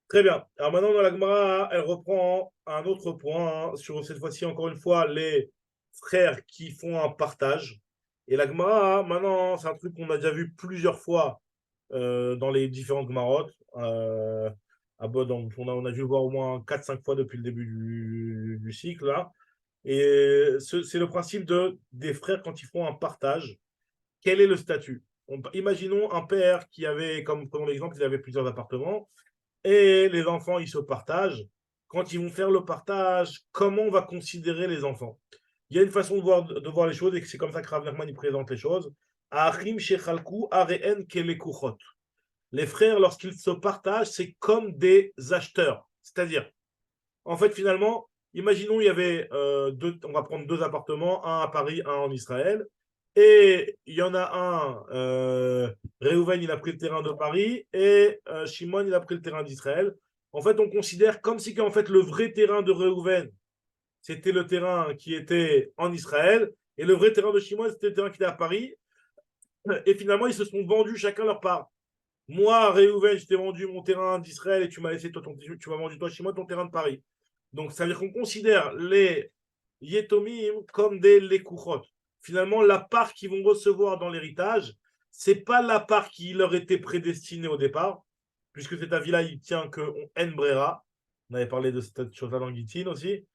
A: Très bien. Alors maintenant, dans la Gemara, elle reprend un autre point, hein, sur cette fois-ci, encore une fois, les frères qui font un partage. Et la Gemara, maintenant, c'est un truc qu'on a déjà vu plusieurs fois dans les différentes Gemarotes. Donc on a dû le voir au moins 4-5 fois depuis le début du cycle. Là. Et c'est le principe des frères quand ils font un partage. Quel est le statut? Imaginons un père qui avait, comme l'exemple, il avait plusieurs appartements et les enfants, ils se partagent. Quand ils vont faire le partage, comment on va considérer les enfants? Il y a une façon de voir les choses et c'est comme ça que Rav Nachman il présente les choses. Achim shechalku areen kelekuchot. Les frères, lorsqu'ils se partagent, c'est comme des acheteurs. C'est-à-dire, en fait, finalement, imaginons il y avait on va prendre deux appartements, un à Paris, un en Israël. Et il y en a un, Reuven, il a pris le terrain de Paris et Shimon, il a pris le terrain d'Israël. En fait, on considère comme si en fait, le vrai terrain de Reuven, c'était le terrain qui était en Israël et le vrai terrain de Shimon, c'était le terrain qui était à Paris. Et finalement, ils se sont vendus chacun leur part. Moi, Reuven, je t'ai vendu mon terrain d'Israël et tu m'as laissé tu m'as vendu toi Shimon ton terrain de Paris. Donc, ça veut dire qu'on considère les Yetomim comme des Lekouchot. Finalement, la part qu'ils vont recevoir dans l'héritage, c'est pas la part qui leur était prédestinée au départ, puisque cet avis-là, il tient que en brera. On avait parlé de cette chose-là dans Gittin aussi.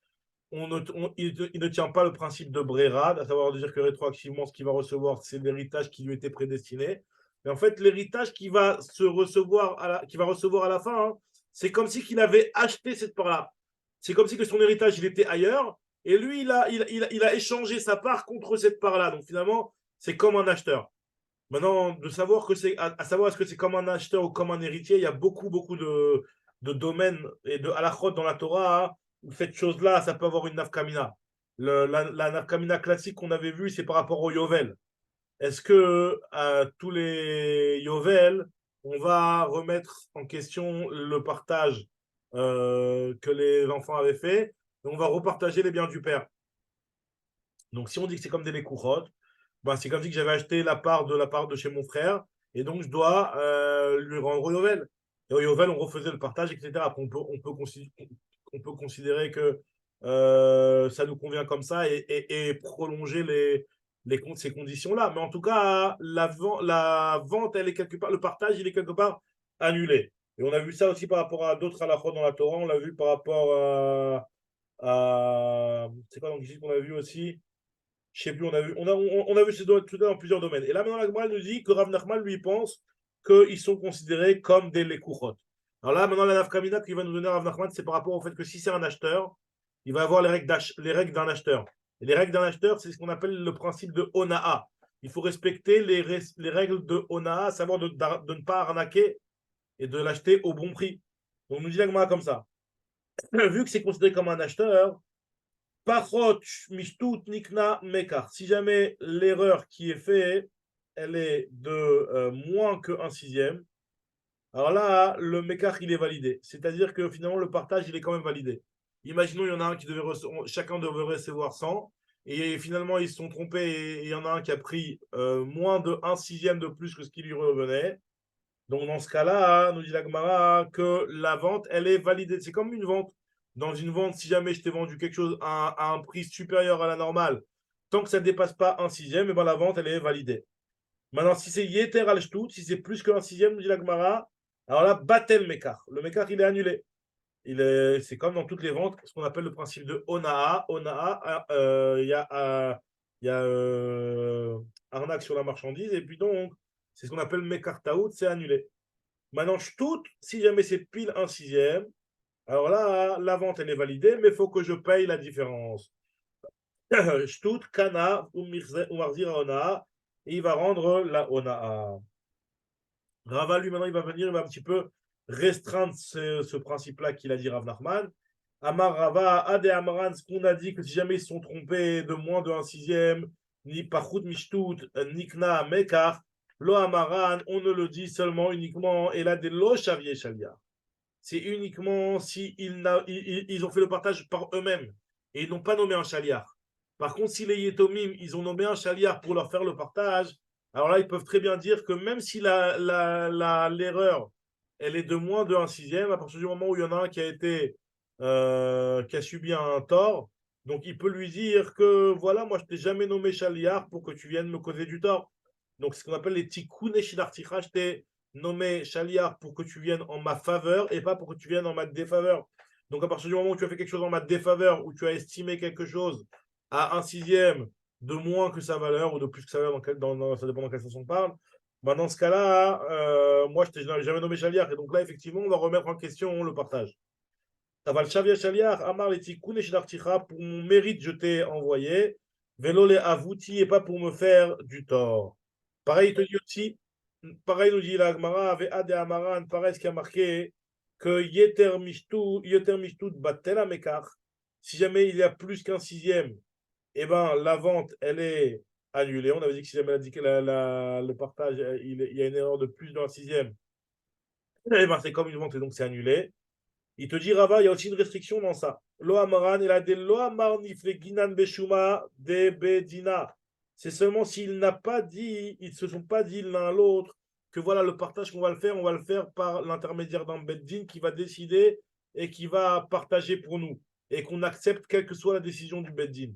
A: Il ne tient pas le principe de brera, à savoir de dire que rétroactivement, ce qu'il va recevoir, c'est l'héritage qui lui était prédestiné. Mais en fait, l'héritage qui va recevoir à la fin, hein, c'est comme si qu'il avait acheté cette part-là. C'est comme si que son héritage, il était ailleurs, et lui, il a échangé sa part contre cette part-là. Donc finalement, c'est comme un acheteur. Maintenant, de savoir que à savoir est-ce que c'est comme un acheteur ou comme un héritier, il y a beaucoup, beaucoup de domaines et de halachot dans la Torah, hein, où cette chose-là, ça peut avoir une nafkamina. La nafkamina classique qu'on avait vue, c'est par rapport au Yovel. Est-ce que à tous les Yovel, on va remettre en question le partage que les enfants avaient fait, et on va repartager les biens du père. Donc, si on dit que c'est comme des Lekouchot, ben, c'est comme si j'avais acheté la part de chez mon frère, et donc je dois lui rendre au Yovel. Et au Yovel, on refaisait le partage, etc. Après, on peut considérer que ça nous convient comme ça et prolonger ces conditions-là. Mais en tout cas, la vente, elle est quelque part, le partage, il est quelque part annulé. Et on a vu ça aussi par rapport à d'autres halachot dans la Torah. On l'a vu par rapport c'est quoi donc ici qu'on a vu aussi? Je sais plus, on a vu tout dans plusieurs domaines. Et là, maintenant, la Gemara nous dit que Rav Nachman, lui, pense qu'ils sont considérés comme des Lekouchot. Alors là, maintenant, la Nafkamina qu'il va nous donner Rav Nachman, c'est par rapport au fait que si c'est un acheteur, il va avoir les règles d'un acheteur. Et les règles d'un acheteur, c'est ce qu'on appelle le principe de Ona'a. Il faut respecter les règles de Ona'a, à savoir de ne pas arnaquer et de l'acheter au bon prix. Donc, nous dit la Gemara comme ça. Vu que c'est considéré comme un acheteur, Pachot mishtout nikna mekar. Si jamais l'erreur qui est faite, elle est de moins qu'un sixième, alors là, le mekar, il est validé. C'est-à-dire que finalement, le partage, il est quand même validé. Imaginons, il y en a un qui devait chacun devait recevoir 100, et finalement, ils se sont trompés, et il y en a un qui a pris moins de un sixième de plus que ce qui lui revenait. Donc, dans ce cas-là, nous dit la Gemara que la vente, elle est validée. C'est comme une vente. Dans une vente, si jamais je t'ai vendu quelque chose à un prix supérieur à la normale, tant que ça ne dépasse pas un sixième, et ben la vente, elle est validée. Maintenant, si c'est Yeter al Shtout, si c'est plus qu'un sixième, nous dit la Gemara, alors là, Batel Mekar. Le Mekar, il est annulé. C'est comme dans toutes les ventes, ce qu'on appelle le principe de Ona'a. Ona'a, il y a arnaque sur la marchandise, et puis donc, c'est ce qu'on appelle Mekar Taout, c'est annulé. Maintenant, Shtout, si jamais c'est pile un sixième, alors là, la vente, elle est validée, mais il faut que je paye la différence. Shtout, Kana, ou Marzira Ona'a, et il va rendre la Ona'a. Rava, lui, maintenant, il va venir, il va un petit peu restreindre ce principe-là qu'il a dit Rav Nachman. Amar Rava, Ade Amaran, ce qu'on a dit que si jamais ils se sont trompés de moins de un sixième, ni Pachut Mishtout, Nikna Mekar, Lo Amaran, on ne le dit seulement uniquement, et là, des Lo Shavier Shalia. C'est uniquement si ils ont fait le partage par eux-mêmes et ils n'ont pas nommé un chaliar. Par contre, si les Yetomim, ils ont nommé un chaliar pour leur faire le partage, alors là, ils peuvent très bien dire que même si l'erreur, elle est de moins de un sixième, à partir du moment où il y en a un qui a qui a subi un tort, donc il peut lui dire que voilà, moi je t'ai jamais nommé chaliar pour que tu viennes me causer du tort. Donc c'est ce qu'on appelle les tikkun et shilarticha, je t'ai nommé chaliar pour que tu viennes en ma faveur et pas pour que tu viennes en ma défaveur. Donc à partir du moment où tu as fait quelque chose en ma défaveur, où tu as estimé quelque chose à un sixième de moins que sa valeur ou de plus que sa valeur, ça dépend dans quelle sens on parle, bah dans ce cas-là, moi je t'ai jamais nommé chaliar. Et donc là, effectivement, on va remettre en question le partage. Aval Shavia Shaliach, Amar les Tikkun et Shilarticha, pour mon mérite, je t'ai envoyé. Vélo les avouti et pas pour me faire du tort. Pareil, il te dit aussi, pareil, nous dit la Gemara, avec Ade Amaran, pareil, ce qui a marqué que Yeter Mishtout Batela Mekar, si jamais il y a plus qu'un sixième, eh ben, la vente, elle est annulée. On avait dit que si jamais elle a dit que le partage, il y a une erreur de plus d'un sixième, eh ben, c'est comme une vente et donc c'est annulé. Il te dit, Rava, il y a aussi une restriction dans ça. Lo Amaran, il a des Lo Amar Nifle Ginan Beshuma de Bedina. C'est seulement s'ils n'a pas dit, ils ne se sont pas dit l'un à l'autre que voilà le partage qu'on va le faire, on va le faire par l'intermédiaire d'un Beddin qui va décider et qui va partager pour nous et qu'on accepte quelle que soit la décision du Beddin.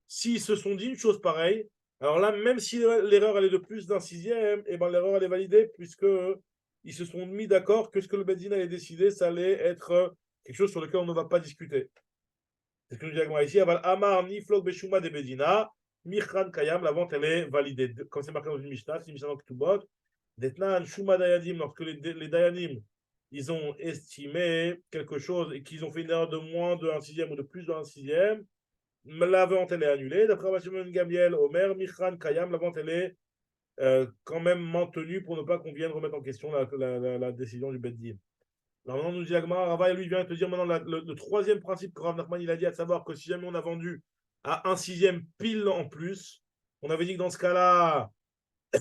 A: S'ils se sont dit une chose pareille, Alors là, même si l'erreur elle est de plus d'un sixième, et ben l'erreur elle est validée puisque ils se sont mis d'accord que ce que le Bedin allait décider, ça allait être quelque chose sur lequel on ne va pas discuter. C'est ce que nous disons ici. Aval Amar Niflok Beshuma de Bedina, Michan Kayam, la vente elle est validée. Comme c'est marqué dans une Mishnah, c'est une Mishnah dans Ketubot. Detnan Shuma Dayanim, lorsque les Dayanim ils ont estimé quelque chose et qu'ils ont fait une erreur de moins de 1 sixième ou de plus de 1 sixième, la vente elle est annulée. D'après Rabbi Gamliel, Omer, Michan Kayam, la vente elle est quand même maintenue pour ne pas qu'on vienne remettre en question la décision du Beddin. Alors maintenant, nous dit Agmar, Rava, lui vient te dire maintenant le troisième principe que Rav Nachman il a dit, à savoir que si jamais on a vendu à 1 sixième pile en plus, on avait dit que dans ce cas-là,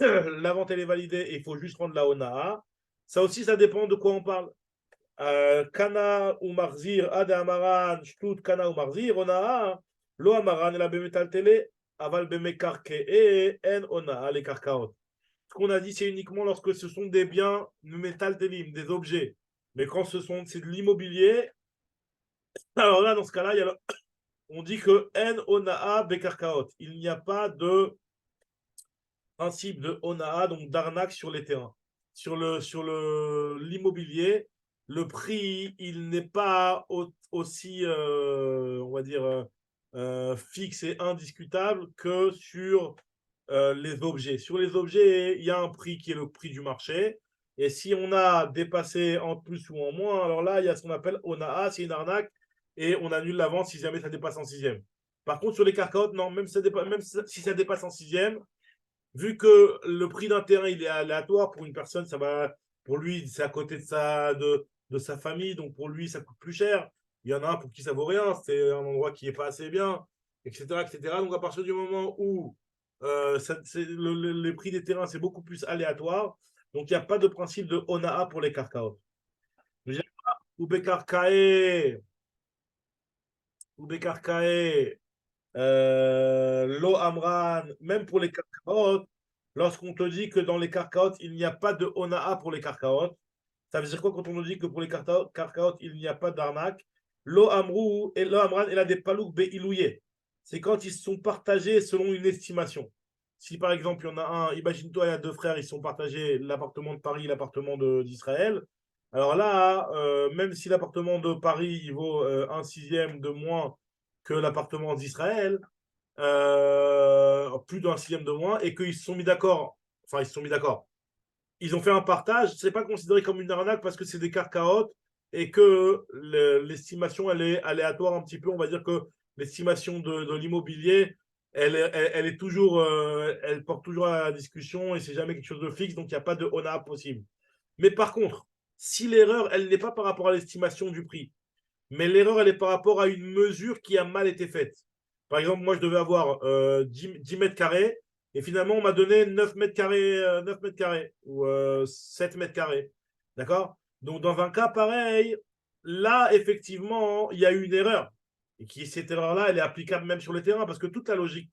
A: la vente elle est validée et il faut juste rendre la Onaa. Ça aussi, ça dépend de quoi on parle. Kana ou Marzir, Ade Amaran, Shtut, Kana ou Marzir, Onaa, Lo Amaran, et la Bemetal Tele, Aval Bemekarke, et En Onaa, les Karkaot. Ce qu'on a dit, c'est uniquement lorsque ce sont des biens métal télim, des objets. Mais quand c'est de l'immobilier, alors là, dans ce cas-là, on dit que N Onaa Bekarkaot. Il n'y a pas de principe de Onaa, donc d'arnaque sur les terrains. Sur l'immobilier, le prix, il n'est pas aussi, on va dire, fixe et indiscutable que sur les objets. Sur les objets, il y a un prix qui est le prix du marché. Et si on a dépassé en plus ou en moins, alors là, il y a ce qu'on appelle ONAA, c'est une arnaque, et on annule la vente si jamais ça dépasse en sixième. Par contre, sur les carcaotes, non, même si ça dépasse en sixième, vu que le prix d'un terrain il est aléatoire pour une personne, ça va, pour lui, c'est à côté de sa famille, donc pour lui, ça coûte plus cher. Il y en a un pour qui ça vaut rien, c'est un endroit qui n'est pas assez bien, etc., etc. Donc à partir du moment où les prix des terrains, c'est beaucoup plus aléatoire, donc il n'y a pas de principe de ONAA pour les carcaos. Ou Bekarkae, ou Bekarkae, Lo Amran, même pour les carcaotes, lorsqu'on te dit que dans les carcaotes, il n'y a pas de Onaa pour les carcaotes, ça veut dire quoi quand on nous dit que pour les carcaotes, il n'y a pas d'arnaque? Lo Amrou et Lo Amran, il a des palouk ilouye. C'est quand ils sont partagés selon une estimation. Si par exemple, il y en a un, imagine-toi, il y a deux frères, ils sont partagés l'appartement de Paris, l'appartement d'Israël. Alors là, même si l'appartement de Paris il vaut un sixième de moins que l'appartement d'Israël, plus d'un sixième de moins, et qu'ils se sont mis d'accord, enfin ils se sont mis d'accord, ils ont fait un partage, c'est pas considéré comme une arnaque parce que c'est des carcaotes et que l'estimation elle est aléatoire un petit peu, on va dire que l'estimation de l'immobilier, elle est toujours, elle porte toujours à la discussion et c'est jamais quelque chose de fixe, donc il n'y a pas de ONA possible. Mais par contre, si l'erreur, elle n'est pas par rapport à l'estimation du prix, mais l'erreur, elle est par rapport à une mesure qui a mal été faite. Par exemple, moi, je devais avoir 10 mètres carrés et finalement, on m'a donné 9 mètres carrés, 9 mètres carrés ou 7 mètres carrés. D'accord? Donc, dans un cas pareil, là, effectivement, il y a eu une erreur. Et cette erreur-là, elle est applicable même sur les terrains parce que toute la logique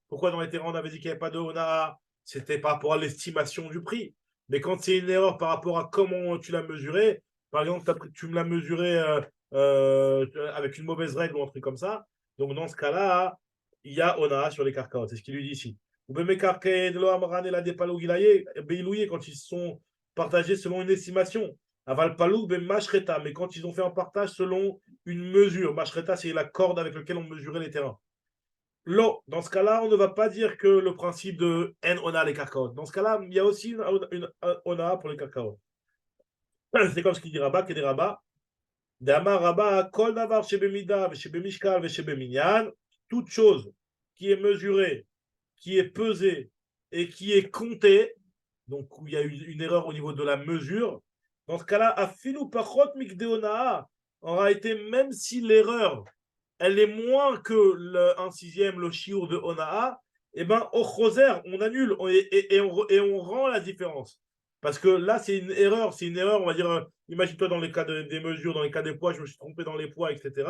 A: pourquoi dans les terrains, on avait dit qu'il n'y avait pas de ONA, c'était par rapport à l'estimation du prix. Mais quand c'est une erreur par rapport à comment tu l'as mesuré, par exemple, tu me l'as mesuré avec une mauvaise règle ou un truc comme ça. Donc, dans ce cas-là, il y a Ona sur les carcaotes. C'est ce qu'il lui dit ici. Ou même quand ils sont partagés selon une estimation. Aval palou, ben mashreta. Mais quand ils ont fait un partage selon une mesure. Mashreta, c'est la corde avec laquelle on mesurait les terrains. L'eau, dans ce cas-là, on ne va pas dire que le principe de N Ona les carcaotes. Dans ce cas-là, il y a aussi une Ona pour les carcaotes. C'est comme ce qu'il dit Rabat, qui est des Rabat. D'Amar Rabba, Kol Davar Shebemida, Shebemishkal, Shebeminyan, toute chose qui est mesurée, qui est pesée et qui est comptée, donc où il y a eu une erreur au niveau de la mesure, dans ce cas-là, Afilu Pachot Mikdeonaa, en réalité, même si l'erreur, elle est moins que un sixième, le chiour de Onaa, eh bien, au Choser, on annule et on rend la différence. Parce que là, c'est une erreur, on va dire, imagine-toi dans les cas des mesures, dans les cas des poids, je me suis trompé dans les poids, etc.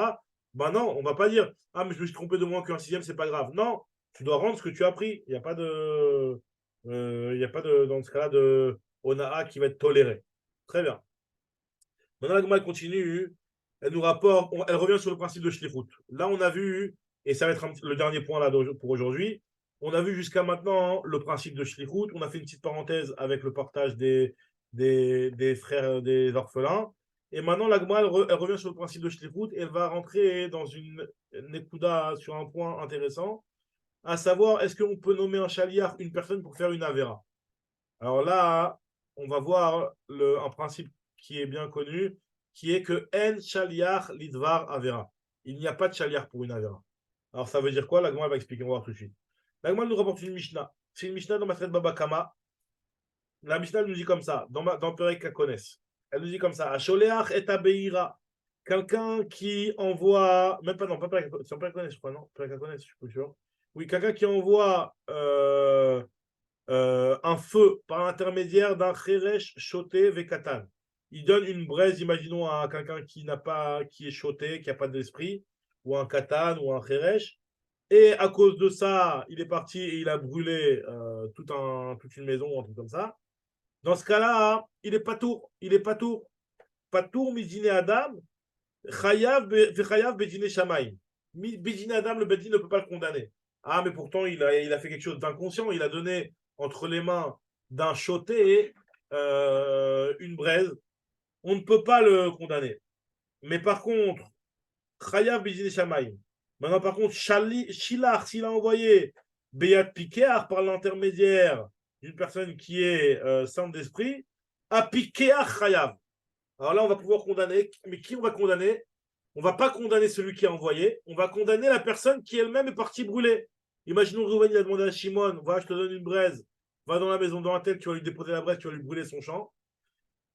A: Ben non, on ne va pas dire, ah, mais je me suis trompé de moins qu'un sixième, c'est pas grave. Non, tu dois rendre ce que tu as pris. Il n'y a pas dans ce cas-là, de Onaa qui va être toléré. Très bien. Maintenant, la Gemara continue. Elle nous rapporte, elle revient sur le principe de Shlichut. Là, on a vu, et ça va être le dernier point là pour aujourd'hui, On a vu jusqu'à maintenant le principe de Shlichut. On a fait une petite parenthèse avec le partage des frères, des orphelins. Et maintenant, la Gemara, elle revient sur le principe de Shlichut et elle va rentrer dans une Nekuda sur un point intéressant, à savoir, est-ce qu'on peut nommer un Shaliach une personne pour faire une Avera? Alors là, on va voir un principe qui est bien connu, qui est que En Shaliach Lidvar Avera. Il n'y a pas de Shaliach pour une Avera. Alors ça veut dire quoi? La Gemara va expliquer, on va voir tout de suite. La Gemara nous rapporte une Mishnah. C'est une Mishnah dans Masret Baba Kama. La Mishnah nous dit comme ça, dans Perek Kakones. Elle nous dit comme ça, Asholeach et Abeira. Quelqu'un qui envoie, même pas, non, pas Perek Kakones, c'est Perek Kakones, je crois, non? Perek Kakones, je suis plus sûr. Oui, quelqu'un qui envoie un feu par l'intermédiaire d'un Cheresh Shoté Vekatan. Il donne une braise, imaginons, à quelqu'un qui est choté, qui n'a pas d'esprit, ou un Katan, ou un Cheresh. Et à cause de ça, il est parti et il a brûlé toute une maison, ou un truc comme ça. Dans ce cas-là, il est patour. Il est patour. Patour, midine Adam, chayav bedine Shamaim. Bedine Adam, le bedine ne peut pas le condamner. Ah, mais pourtant, il a fait quelque chose d'inconscient. Il a donné entre les mains d'un choté une braise. On ne peut pas le condamner. Mais par contre, chayav bedine Shamaim. Maintenant, par contre, Shilach, s'il a envoyé Beyat Pikear par l'intermédiaire d'une personne qui est sainte d'esprit, à Pikear Chayav. Alors là, on va pouvoir condamner. Mais qui on va condamner? On ne va pas condamner celui qui a envoyé. On va condamner la personne qui elle-même est partie brûler. Imaginons Reuven, il a demandé à Shimon, voilà, je te donne une braise, va dans la maison d'un tel, tu vas lui déposer la braise, tu vas lui brûler son champ.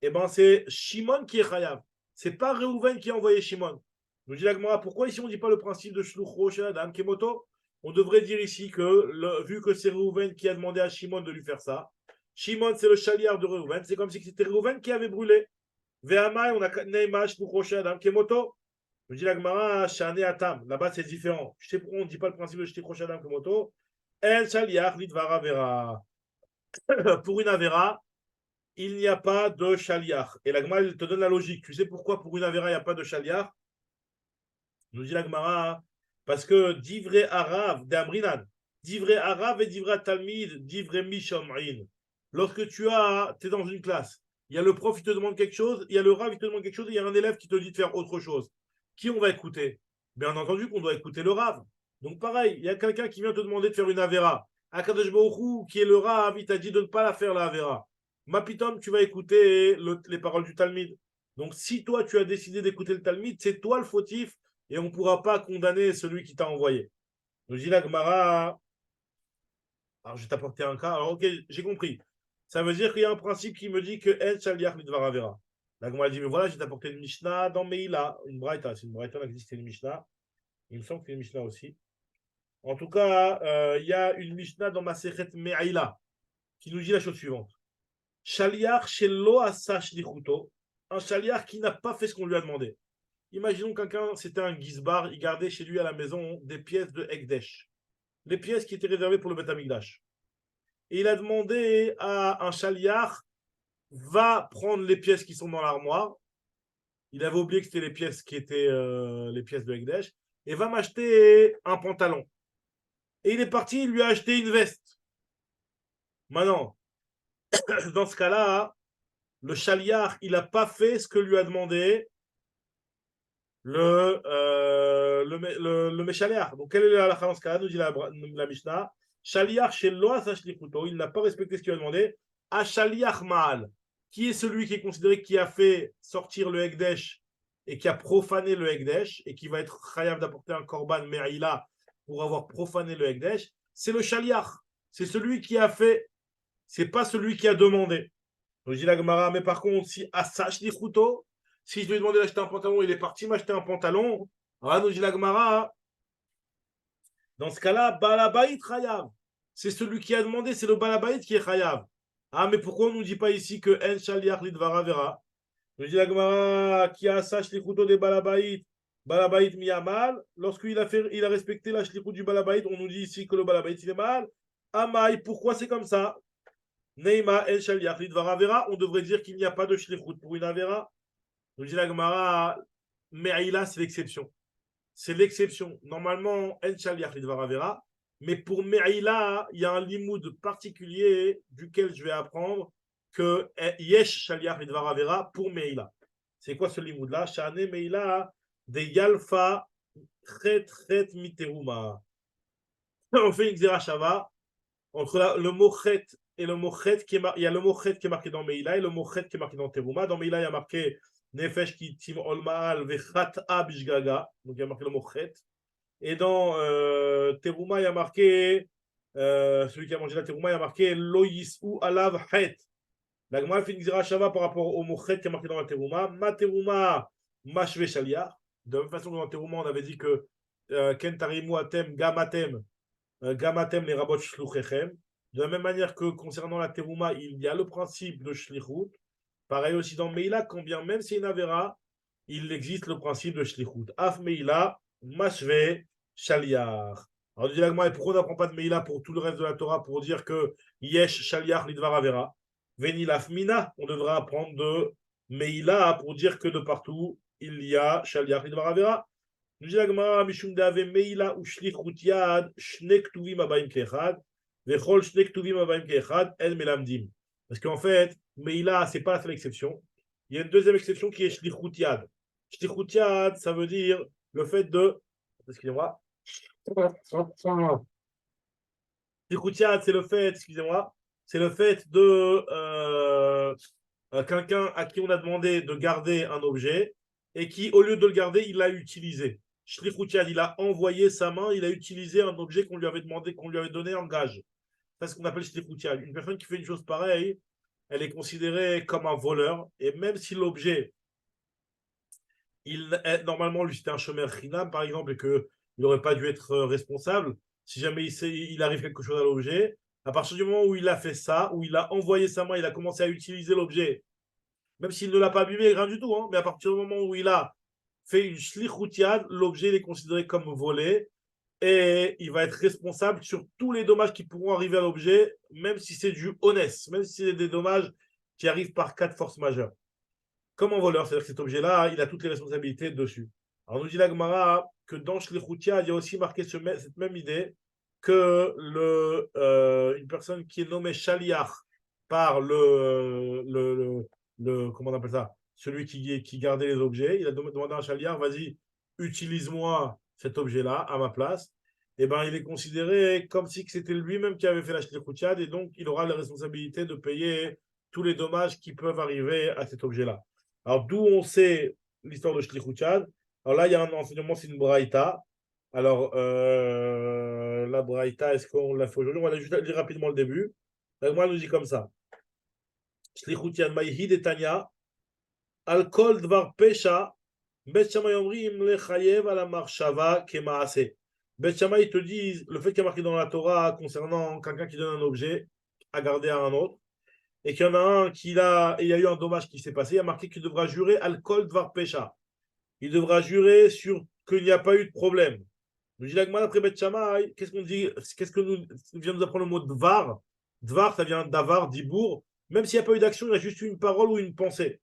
A: Eh bien, c'est Shimon qui est Chayav. Ce n'est pas Reuven qui a envoyé Shimon. Nous dit la Gemara, pourquoi ici on ne dit pas le principe de Shluch Rosh Adam Kemoto? On devrait dire ici que, vu que c'est Reuven qui a demandé à Shimon de lui faire ça, Shimon c'est le chaliard de Reuven, c'est comme si c'était Reuven qui avait brûlé. Ve'amai, on a Neima Shluch Rosh Adam Kemoto. Nous dit la Gemara, Shane Atam. Là-bas c'est différent. Je sais pourquoi on ne dit pas le principe de Shluch Rosh Adam Kemoto. El chaliard lidvara vera. Pour une avera, il n'y a pas de chaliar. Et la Gemara te donne la logique. Tu sais pourquoi pour une avera, il n'y a pas de chaliar? Nous dit la Gemara, parce que divré arav d'amrinan, divré arav et divré talmid, divré mishomrin. Lorsque tu es dans une classe, il y a le prof qui te demande quelque chose, il y a le rav qui te demande quelque chose, et il y a un élève qui te dit de faire autre chose. Qui on va écouter? Bien entendu qu'on doit écouter le rav. Donc pareil, il y a quelqu'un qui vient te demander de faire une avera. Akadosh Baruch Hu, qui est le rav, il t'a dit de ne pas la faire la avera. Mapitom, tu vas écouter les paroles du Talmud. Donc si toi tu as décidé d'écouter le Talmud, c'est toi le fautif et on ne pourra pas condamner celui qui t'a envoyé. Nous dit la Gemara, alors je vais t'apporter un cas, alors ok, j'ai compris. Ça veut dire qu'il y a un principe qui me dit que El Shaliach Lidvar Avera. La Gemara dit, mais voilà, je vais t'apporter une Mishnah dans Meila, une Braïta, c'est une Braïta, on a dit que c'était une Mishnah. Il me semble qu'il y a une Mishnah aussi. En tout cas, il y a une Mishnah dans Masechet Meila qui nous dit la chose suivante. Shaliach Shelo Asa Shlichuto, un Shaliach qui n'a pas fait ce qu'on lui a demandé. Imaginons quelqu'un, c'était un Gizbar, il gardait chez lui à la maison des pièces de Ekdesh, les pièces qui étaient réservées pour le Beth Amikdash. Et il a demandé à un chaliar, va prendre les pièces qui sont dans l'armoire. Il avait oublié que c'était les pièces qui étaient les pièces de Ekdesh, et va m'acheter un pantalon. Et il est parti, il lui a acheté une veste. Maintenant, dans ce cas-là, le chaliar, il n'a pas fait ce que lui a demandé le Méchaliar. Donc, quelle est la halakha dans ce cas-là? Nous dit la Mishnah. Shaliach shelo asa shlichuto. Il n'a pas respecté ce qu'il a demandé. A Shaliach Ma'al. Qui est celui qui est considéré qui a fait sortir le Ekdesh et qui a profané le Ekdesh et qui va être chayav d'apporter un korban me'ila pour avoir profané le Ekdesh? C'est le Shaliach. C'est celui qui a fait. C'est pas celui qui a demandé. Donc, dit la Gemara, mais par contre, si asa shlichuto, si je lui ai demandé d'acheter un pantalon, il est parti m'acheter un pantalon. Alors, nous dit la Gemara, dans ce cas-là, Balabait Chayav. C'est celui qui a demandé, c'est le Balabait qui est Chayav. Ah, mais pourquoi on ne nous dit pas ici que En Shaliach Lidvara Vera? Nous dit la Gemara, qui a sa shlichuto des Balabait, Balabait miyamal. Lorsqu'il il a respecté la shlichut du Balabait, on nous dit ici que le Balabait il est mal. Amaï, pourquoi c'est comme ça? Neima En Shaliach Lidvara Vera. On devrait dire qu'il n'y a pas de shlichut pour une Avera. Nous dit la Gemara, Me'ila, c'est l'exception. C'est l'exception. Normalement, En Shaliach Lidvar Avera, Mais pour Me'ila, il y a un limoud particulier duquel je vais apprendre que Yesh Shaliach Lidvar Avera pour Me'ila. C'est quoi ce limoud-là? Shane Me'ila de Yalfa Chet Chet Miteruma. On fait une Xerashava entre le mot Chet et le mot Chet. Il y a le mot Chet qui est marqué dans Me'ila et le mot Chet qui est marqué dans Teruma. Dans Me'ila, il y a marqué Nefesh ki tim olmaal vechat bishgaga. Donc il y a marqué le mot Chet. Et dans Teruma, il y a marqué, celui qui a mangé la Teruma, il y a marqué Lo yis'u alav het. La Gemara fait une Xerashava par rapport au mot Chet qui est marqué dans la Teruma. Ma Teruma, mashve shaliach. De la même façon que dans Teruma, on avait dit que Ken tarimu atem gamatem. Gamatem les rabot shluchechem. De la même manière que concernant la terouma, il y a le principe de shlichut. Pareil aussi dans Meila, quand bien même c'est une avera, il existe le principe de shlichut. Af Meila, mashve shaliach. Alors, dit l'agma, et pourquoi on n'apprend pas de Meila pour tout le reste de la Torah pour dire que yesh shaliach lidvar avera? Veni laf mina, on devrait apprendre de Meila pour dire que de partout il y a shaliach lidvar avera. Nous dit la Gemara, Mishum de'ave meila ou shlichut yad, shne ktuvim abaim ke'echad, vechol shne ktuvim abaim ke'echad, el melamdim. Parce qu'en fait, meila, c'est pas la seule exception. Il y a une deuxième exception qui est shlichut yad. Shlichut yad, ça veut dire le fait de. Excusez-moi. Shlichut yad, c'est le fait, excusez-moi, c'est le fait de quelqu'un à qui on a demandé de garder un objet et qui, au lieu de le garder, il l'a utilisé. Shlichut yad, il a envoyé sa main, il a utilisé un objet qu'on lui avait demandé, qu'on lui avait donné en gage. C'est ce qu'on appelle shlichut yad. Une personne qui fait une chose pareille, elle est considérée comme un voleur. Et même si l'objet, normalement, lui, c'était un chômeur chinam, par exemple, et qu'il n'aurait pas dû être responsable, si jamais il arrive quelque chose à l'objet, à partir du moment où il a fait ça, où il a envoyé sa main, il a commencé à utiliser l'objet, même s'il ne l'a pas abîmé, rien du tout, hein, mais à partir du moment où il a fait une shlichut yad, l'objet est considéré comme volé et il va être responsable sur tous les dommages qui pourront arriver à l'objet, même si c'est du honnête, même si c'est des dommages qui arrivent par cas de force majeure. Comme un voleur, c'est-à-dire que cet objet-là, il a toutes les responsabilités dessus. Alors nous dit la Gemara que dans shlichut yad, il y a aussi marqué cette même idée que une personne qui est nommée shaliach par comment on appelle ça, celui qui gardait les objets, il a demandé à un chaliard, vas-y, utilise-moi cet objet-là à ma place. Et ben, il est considéré comme si c'était lui-même qui avait fait la shlichut yad et donc il aura la responsabilité de payer tous les dommages qui peuvent arriver à cet objet-là. Alors, d'où on sait l'histoire de shlichut yad? Alors là, il y a un enseignement, c'est une braïta. Alors, la braïta, est-ce qu'on l'a fait aujourd'hui? On va juste lire rapidement le début. Moi, elle nous dit comme ça. Shlichut yad ma'ihid et Tanya. Al kol dvar pesha, Bet Shammai omrim lechayev ala marshava kemaase. Bet Shammai, ils te disent, le fait qu'il y a marqué dans la Torah concernant quelqu'un qui donne un objet à garder à un autre, et qu'il y en a un il y a eu un dommage qui s'est passé, il y a marqué qu'il devra jurer al kol dvar pesha. Il devra jurer sur qu'il n'y a pas eu de problème. Nous dit l'Agma après Bet Shammai, qu'est-ce qu'on dit? Qu'est-ce que nous vient nous apprendre le mot dvar? Dvar, ça vient d'avar, dibour. Même s'il n'y a pas eu d'action, il y a juste une parole ou une pensée.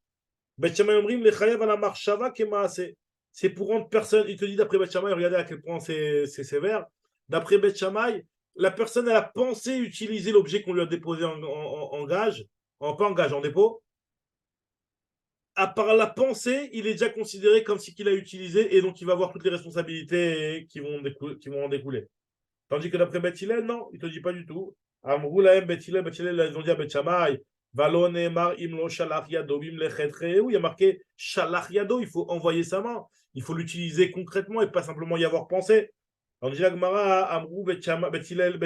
A: Bet Shammai omrim lechayev ala marshava kemaase. C'est pour rendre personne. Il te dit d'après Bet Shammai, regardez à quel point c'est sévère. D'après Bet Shammai, la personne elle a pensé utiliser l'objet qu'on lui a déposé en gage, pas en gage, en dépôt. À part la pensée, il est déjà considéré comme si qu'il a utilisé et donc il va avoir toutes les responsabilités qui vont en découler. Tandis que d'après Bet Hillel, non, il ne te dit pas du tout. Amrou lahem Bet Hillel, ils ont dit à Bet Shammai, Valo ne'emar imlo shalach yado bim lechet où il y a marqué shalach yado, il faut envoyer sa main, il faut l'utiliser concrètement et pas simplement y avoir pensé. On dit la Gemara, Amrou Bet Shammai et Bet Hillel,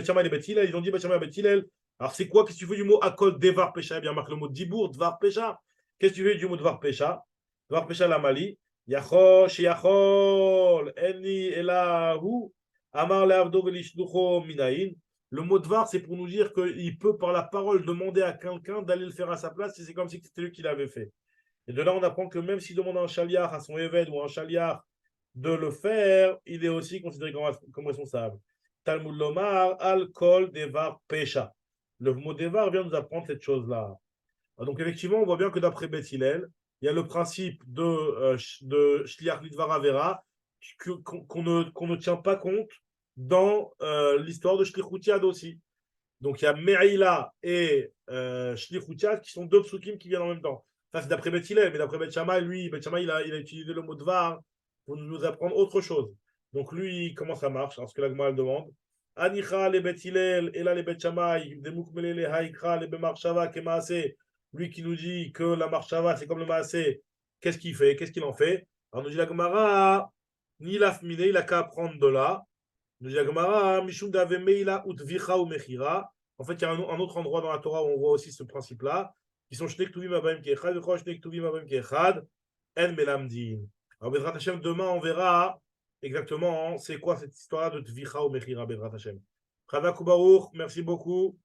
A: ils ont dit Bet Shammai et Bet Hillel. Alors c'est quoi? Qu'est-ce que tu fais du mot akol devar pesha? Eh bien, marque le mot dibour, dvar pesha. Qu'est-ce que tu fais du mot dvar pesha? Dvar pesha la mali. Yachol, sheyachol, eni elahu, amar le'avdo velishlucho minayin. Le mot dvar, c'est pour nous dire qu'il peut, par la parole, demander à quelqu'un d'aller le faire à sa place, et c'est comme si c'était lui qui l'avait fait. Et de là, on apprend que même s'il demande à un chaliar, à son évêque ou à un chaliar de le faire, il est aussi considéré comme responsable. Talmud Lomar, al-kol devar pesha. Le mot devar vient nous apprendre cette chose-là. Donc, effectivement, on voit bien que d'après Beth Hillel, il y a le principe de shliach lidvar avera qu'on ne tient pas compte dans l'histoire de Shlichut Yad aussi. Donc il y a Me'ila et Shlichut Yad qui sont deux psukim qui viennent en même temps. Ça, c'est d'après Beth Hillel, mais d'après Beth Shammai, lui, Beth Shammai, il a utilisé le mot dvar pour nous apprendre autre chose. Donc lui, comment ça marche? Alors, ce que la Gemara demande. Anicha le Beth Hillel, et là le Beth Shammai, Demukmele le Haikra, le Bemarshava, Kemaase. Lui qui nous dit que la Marshava, c'est comme le Maase. Qu'est-ce qu'il fait? Qu'est-ce qu'il en fait? Alors nous dit la Gemara, ni l'afmine, il a qu'à apprendre de là. Nous dit la Gemara, Mishum dave meila utvicha ou mechira. En fait, il y a un autre endroit dans la Torah où on voit aussi ce principe-là. Qui sont Shnei Ktuvim Abayim Kechad, Vechol Shnei Ktuvim Abayim Kechad, En Melamdin. Alors, Bezrat Hashem, demain, on verra exactement c'est quoi cette histoire de Tvicha ou Mechira, Bezrat Hashem. Chavakou Baruch, merci beaucoup.